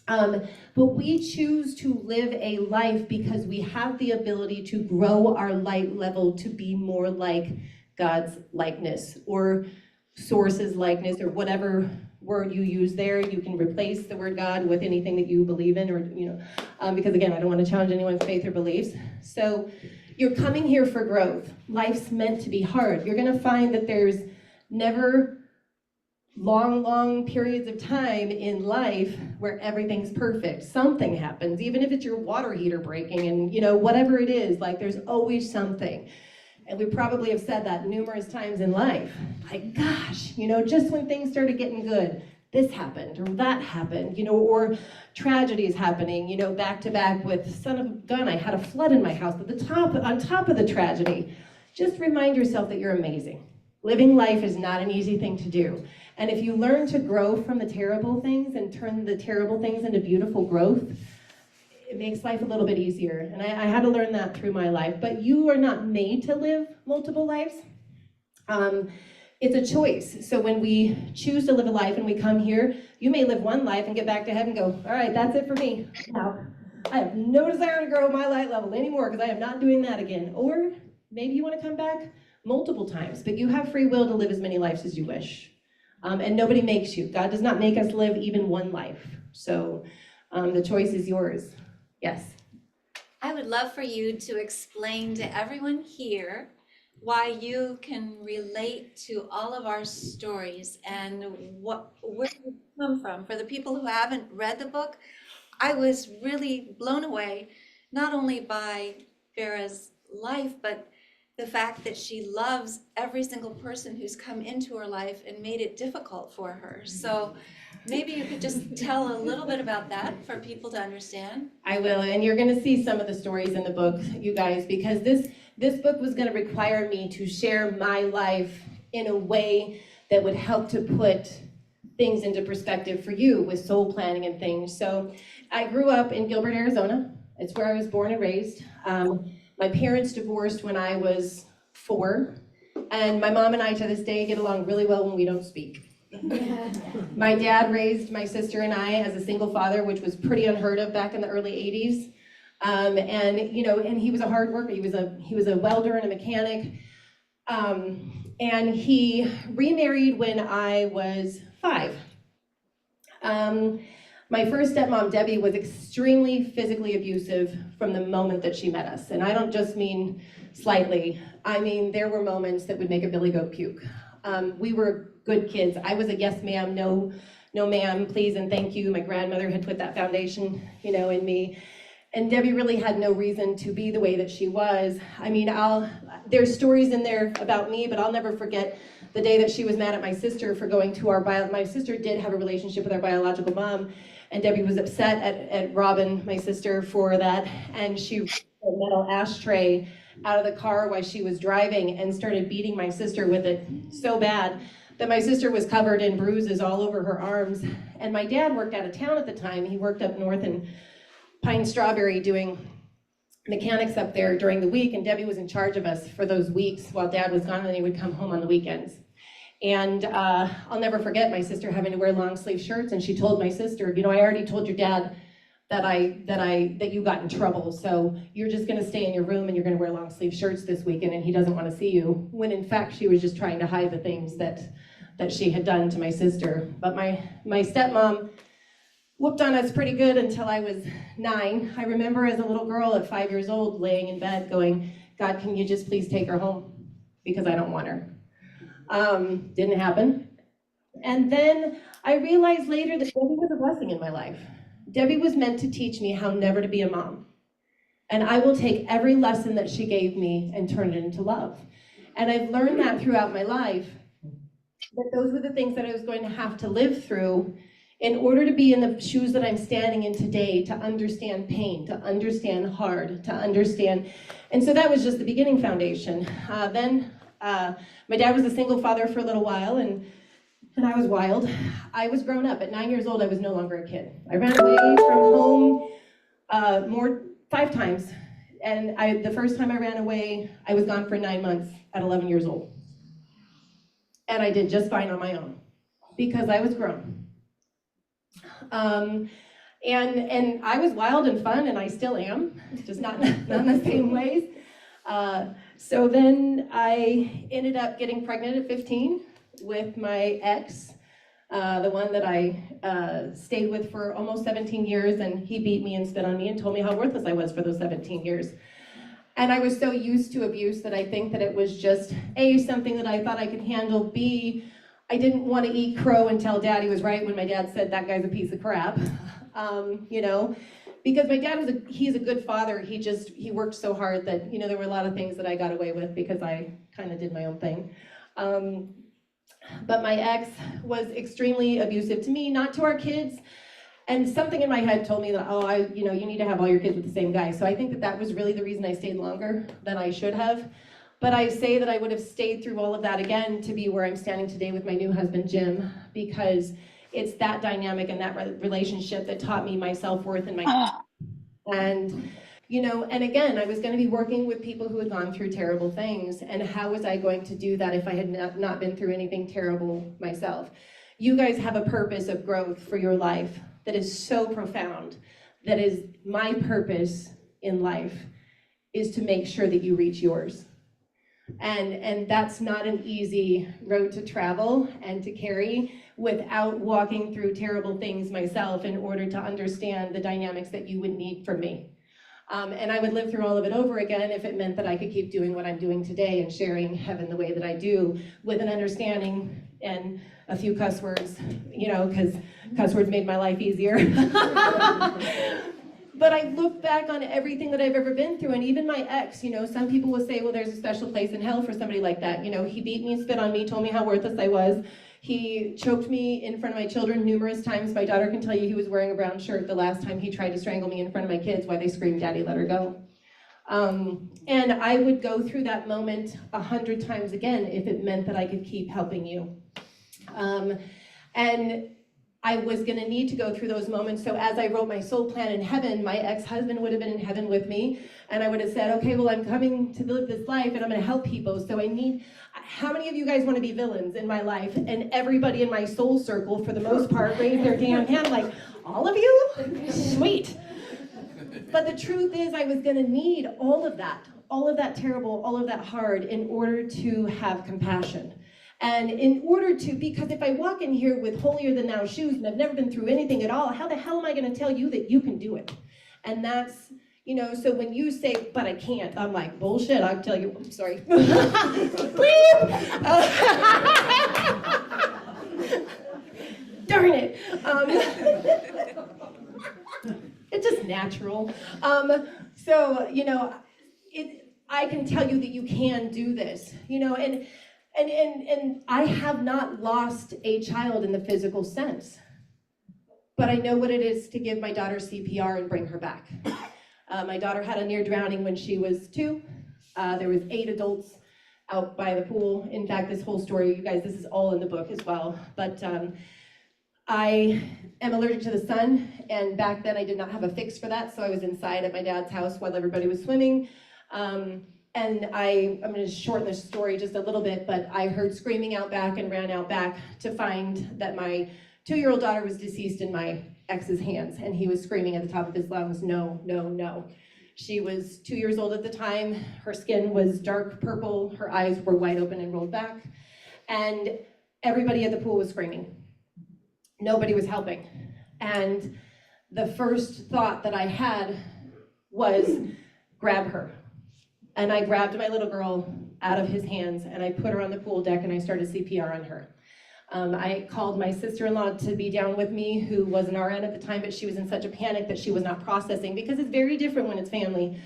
But we choose to live a life because we have the ability to grow our light level to be more like God's likeness or source's likeness, or whatever word you use there. You can replace the word God with anything that you believe in, or because again, I don't want to challenge anyone's faith or beliefs. So you're coming here for growth. Life's meant to be hard. You're going to find that there's never long periods of time in life where everything's perfect. Something happens, even if it's your water heater breaking and whatever it is, like there's always something. And we probably have said that numerous times in life. Like, gosh, just when things started getting good, this happened or that happened, or tragedies happening, back to back with son of a gun. I had a flood in my house on top of the tragedy. Just remind yourself that you're amazing. Living life is not an easy thing to do. And if you learn to grow from the terrible things and turn the terrible things into beautiful growth, it makes life a little bit easier. And I had to learn that through my life. But you are not made to live multiple lives. It's a choice. So when we choose to live a life and we come here, you may live one life and get back to heaven and go, all right, that's it for me. Now, I have no desire to grow my light level anymore because I am not doing that again. Or maybe you want to come back multiple times, but you have free will to live as many lives as you wish. And nobody makes you. God does not make us live even one life. So the choice is yours. Yes. I would love for you to explain to everyone here why you can relate to all of our stories and where you come from. For the people who haven't read the book, I was really blown away, not only by Fara's life, but the fact that she loves every single person who's come into her life and made it difficult for her. So maybe you could just tell a little bit about that for people to understand. I will, and you're going to see some of the stories in the book, you guys, because this book was going to require me to share my life in a way that would help to put things into perspective for you with soul planning and things. So I grew up in Gilbert, Arizona. It's where I was born and raised. My parents divorced when I was 4, and my mom and I to this day get along really well when we don't speak. My dad raised my sister and I as a single father, which was pretty unheard of back in the early 80s. And he was a hard worker. He was a welder and a mechanic. And he remarried when I was 5. My first stepmom, Debbie, was extremely physically abusive from the moment that she met us. And I don't just mean slightly. I mean, there were moments that would make a billy goat puke. We were good kids. I was a yes ma'am, no ma'am, please and thank you. My grandmother had put that foundation, in me. And Debbie really had no reason to be the way that she was. I mean, there's stories in there about me, but I'll never forget the day that she was mad at my sister for going to my sister did have a relationship with our biological mom, and Debbie was upset at Robin, my sister, for that, and she ripped a metal ashtray out of the car while she was driving and started beating my sister with it so bad that my sister was covered in bruises all over her arms. And my dad worked out of town at the time. He worked up north in Pine Strawberry doing mechanics up there during the week, and Debbie was in charge of us for those weeks while Dad was gone, and he would come home on the weekends. And I'll never forget my sister having to wear long sleeve shirts, and she told my sister, you know, I already told your dad that you got in trouble, so you're just gonna stay in your room and you're gonna wear long sleeve shirts this weekend, and he doesn't wanna see you, when in fact she was just trying to hide the things that she had done to my sister. But my stepmom whooped on us pretty good until I was 9. I remember as a little girl at 5 years old laying in bed going, God, can you just please take her home? Because I don't want her. Didn't happen. And then I realized later that Debbie was a blessing in my life. Debbie was meant to teach me how never to be a mom. And I will take every lesson that she gave me and turn it into love. And I've learned that throughout my life, that those were the things that I was going to have to live through in order to be in the shoes that I'm standing in today, to understand pain, to understand hard, to understand. And so that was just the beginning foundation. Then my dad was a single father for a little while, and I was wild. I was grown up. At 9 years old, I was no longer a kid. I ran away from home 5 times. And the first time I ran away, I was gone for 9 months at 11 years old. And I did just fine on my own because I was grown. And I was wild and fun, and I still am, just not in the same ways. So then I ended up getting pregnant at 15 with my ex, the one that I stayed with for almost 17 years, and he beat me and spit on me and told me how worthless I was for those 17 years. And I was so used to abuse that I think that it was just A, something that I thought I could handle, B, I didn't want to eat crow and tell Daddy was right when my dad said that guy's a piece of crap, you know, because my dad he's a good father. He worked so hard that, you know, there were a lot of things that I got away with because I kind of did my own thing. But my ex was extremely abusive to me, not to our kids. And something in my head told me that, you need to have all your kids with the same guy. So I think that was really the reason I stayed longer than I should have. But I say that I would have stayed through all of that again to be where I'm standing today with my new husband, Jim, because it's that dynamic and that relationship that taught me my self-worth and my and and again, I was going to be working with people who had gone through terrible things, and how was I going to do that if I had not been through anything terrible myself? You guys have a purpose of growth for your life that is so profound. That is my purpose in life, is to make sure that you reach yours. And that's not an easy road to travel and to carry without walking through terrible things myself in order to understand the dynamics that you would need from me. And I would live through all of it over again if it meant that I could keep doing what I'm doing today and sharing heaven the way that I do, with an understanding and a few cuss words, because cuss words made my life easier. But I look back on everything that I've ever been through, and even my ex, some people will say, well, there's a special place in hell for somebody like that. He beat me and spit on me, told me how worthless I was. He choked me in front of my children numerous times. My daughter can tell you he was wearing a brown shirt the last time he tried to strangle me in front of my kids while they screamed, Daddy, let her go. And I would go through that moment 100 times again if it meant that I could keep helping you. And I was going to need to go through those moments. So as I wrote my soul plan in heaven, my ex-husband would have been in heaven with me. And I would have said, okay, well, I'm coming to live this life and I'm going to help people. So how many of you guys want to be villains in my life? And everybody in my soul circle, for the most part, raised their damn hand like, all of you? Sweet. But the truth is, I was going to need all of that terrible, all of that hard in order to have compassion. And in order to, because if I walk in here with holier than thou shoes and I've never been through anything at all, how the hell am I going to tell you that you can do it? And that's, so when you say, but I can't, I'm like, bullshit, I'll tell you, I'm sorry. Darn it. It's just natural. no. So, you know, I can tell you that you can do this, you know, and I have not lost a child in the physical sense, but I know what it is to give my daughter CPR and bring her back. My daughter had a near drowning when she was 2. There was 8 adults out by the pool. In fact, this whole story, you guys, this is all in the book as well. But I am allergic to the sun, and back then I did not have a fix for that, so I was inside at my dad's house while everybody was swimming. And I'm going to shorten the story just a little bit, but I heard screaming out back and ran out back to find that my 2-year-old daughter was deceased in my ex's hands, and he was screaming at the top of his lungs, no, no, no. She was 2 years old at the time. Her skin was dark purple. Her eyes were wide open and rolled back. And everybody at the pool was screaming. Nobody was helping. And the first thought that I had was grab her. And I grabbed my little girl out of his hands and I put her on the pool deck and I started CPR on her. I called my sister-in-law to be down with me, who was an RN at the time, but she was in such a panic that she was not processing, because it's very different when it's family.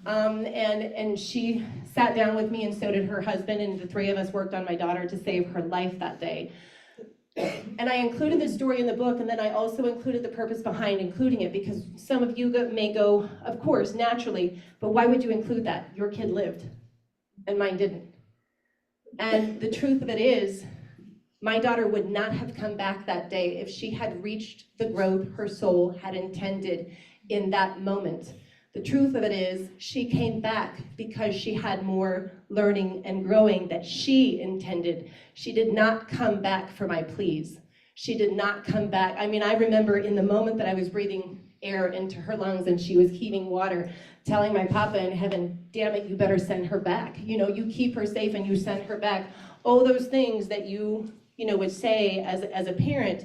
And she sat down with me, and so did her husband, and the 3 of us worked on my daughter to save her life that day. And I included this story in the book, and then I also included the purpose behind including it, because some of you may go, of course, naturally, but why would you include that? Your kid lived, and mine didn't. And the truth of it is, my daughter would not have come back that day if she had reached the growth her soul had intended in that moment. The truth of it is, she came back because she had more learning and growing that she intended. She did not come back for my pleas. She did not come back. I mean, I remember in the moment that I was breathing air into her lungs and she was heaving water, telling my papa in heaven, damn it, you better send her back. You know, you keep her safe and you send her back. All those things that you would say as a parent.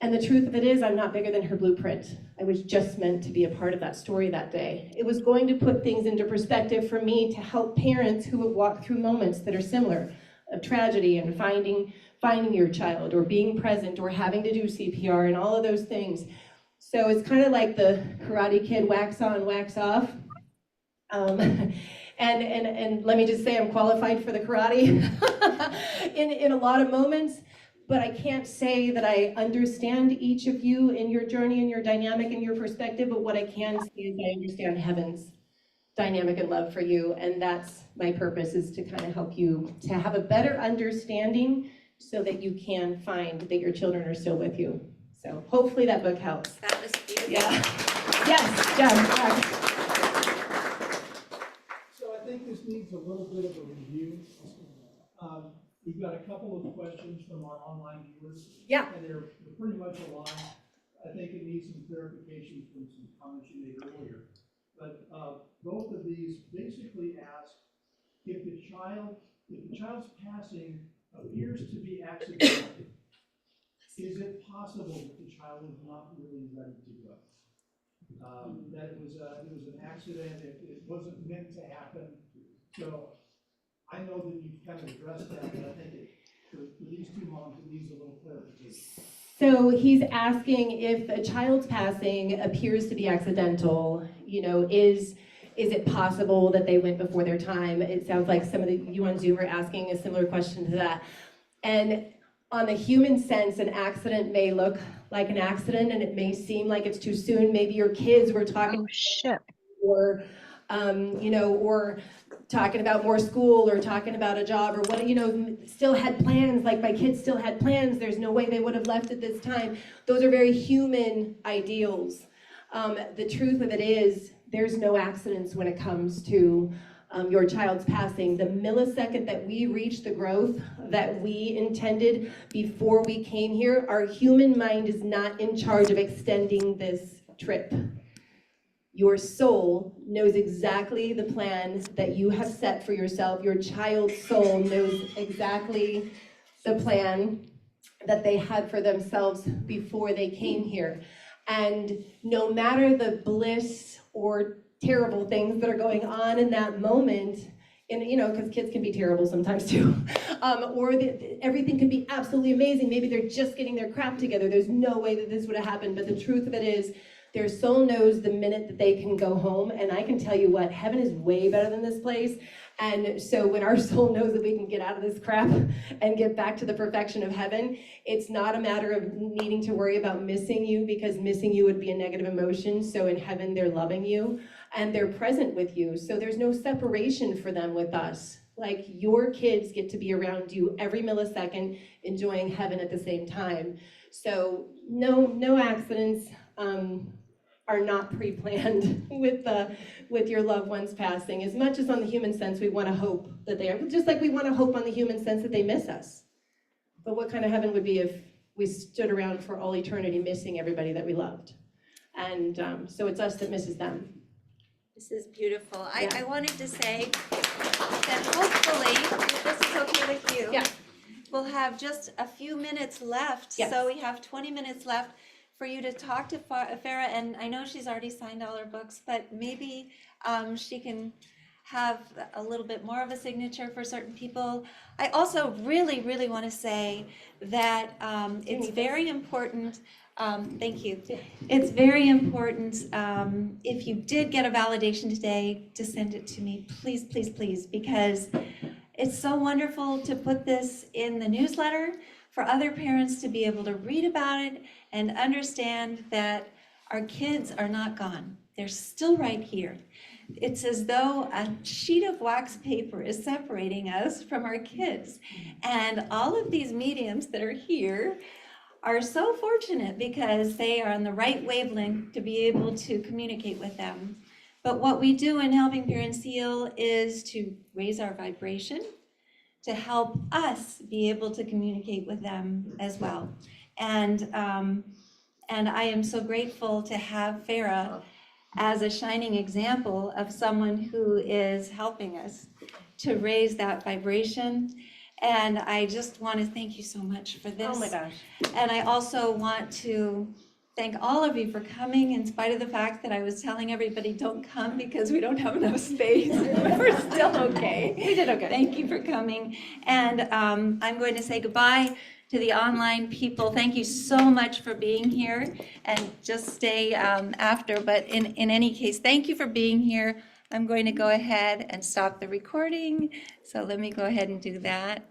And the truth of it is, I'm not bigger than her blueprint. I was just meant to be a part of that story that day. It was going to put things into perspective for me to help parents who have walked through moments that are similar, of tragedy and finding your child, or being present, or having to do CPR, and all of those things. So it's kind of like the Karate Kid, wax on, wax off. And let me just say, I'm qualified for the karate in a lot of moments, but I can't say that I understand each of you in your journey and your dynamic and your perspective, but what I can say is I understand heaven's dynamic and love for you, and that's my purpose, is to kind of help you to have a better understanding so that you can find that your children are still with you. So hopefully that book helps. That was beautiful. Yeah. Yes, Jeff. I think this needs a little bit of a review. We've got a couple of questions from our online viewers. Yeah. And they're pretty much aligned. I think it needs some clarification from some comments you made earlier. But both of these basically ask if the child's passing appears to be accidental, is it possible that the child was not really ready to go? That it was an accident, it wasn't meant to happen. So I know that you've kind of addressed that, but I think for these 2 moms, it needs a little clarification. So he's asking if a child's passing appears to be accidental, is it possible that they went before their time? It sounds like some of you on Zoom are asking a similar question to that. And on the human sense, an accident may look like an accident, and it may seem like it's too soon. Maybe your kids were talking, or talking about more school, or talking about a job, or what, still had plans, like my kids still had plans. There's no way they would have left at this time. Those are very human ideals. The truth of it is, there's no accidents when it comes to your child's passing. The millisecond that we reach the growth that we intended before we came here, our human mind is not in charge of extending this trip. Your soul knows exactly the plan that you have set for yourself. Your child's soul knows exactly the plan that they had for themselves before they came here. And no matter the bliss or terrible things that are going on in that moment, and because kids can be terrible sometimes too, or everything can be absolutely amazing. Maybe they're just getting their crap together. There's no way that this would have happened, but the truth of it is, Their soul knows the minute that they can go home, and I can tell you what, heaven is way better than this place. And so when our soul knows that we can get out of this crap and get back to the perfection of heaven, it's not a matter of needing to worry about missing you, because missing you would be a negative emotion. So in heaven, they're loving you and they're present with you. So there's no separation for them with us. Like, your kids get to be around you every millisecond, enjoying heaven at the same time. So no accidents are not pre-planned with your loved ones passing. As much as on the human sense, we want to hope that they are, just like we want to hope on the human sense that they miss us. But what kind of heaven would be if we stood around for all eternity missing everybody that we loved? And so it's us that misses them. This is beautiful. Yeah. I wanted to say that hopefully, if this is okay with you, Yeah. we'll have just a few minutes left. Yes. So we have 20 minutes left for you to talk to Fara, and I know she's already signed all her books, but maybe she can have a little bit more of a signature for certain people. I also really, really want to say that it's very important. Thank you. It's very important, if you did get a validation today, to send it to me, please, please, please, because it's so wonderful to put this in the newsletter for other parents to be able to read about it and understand that our kids are not gone. They're still right here. It's as though a sheet of wax paper is separating us from our kids. And all of these mediums that are here are so fortunate because they are on the right wavelength to be able to communicate with them. But what we do in Helping Parents Heal is to raise our vibration, to help us be able to communicate with them as well. And I am so grateful to have Fara as a shining example of someone who is helping us to raise that vibration. And I just want to thank you so much for this. Oh my gosh. And I also want to thank all of you for coming, in spite of the fact that I was telling everybody don't come because we don't have enough space. We're still okay. We did okay. Thank you for coming. And I'm going to say goodbye to the online people. Thank you so much for being here, and just stay after. But in any case, thank you for being here. I'm going to go ahead and stop the recording. So let me go ahead and do that.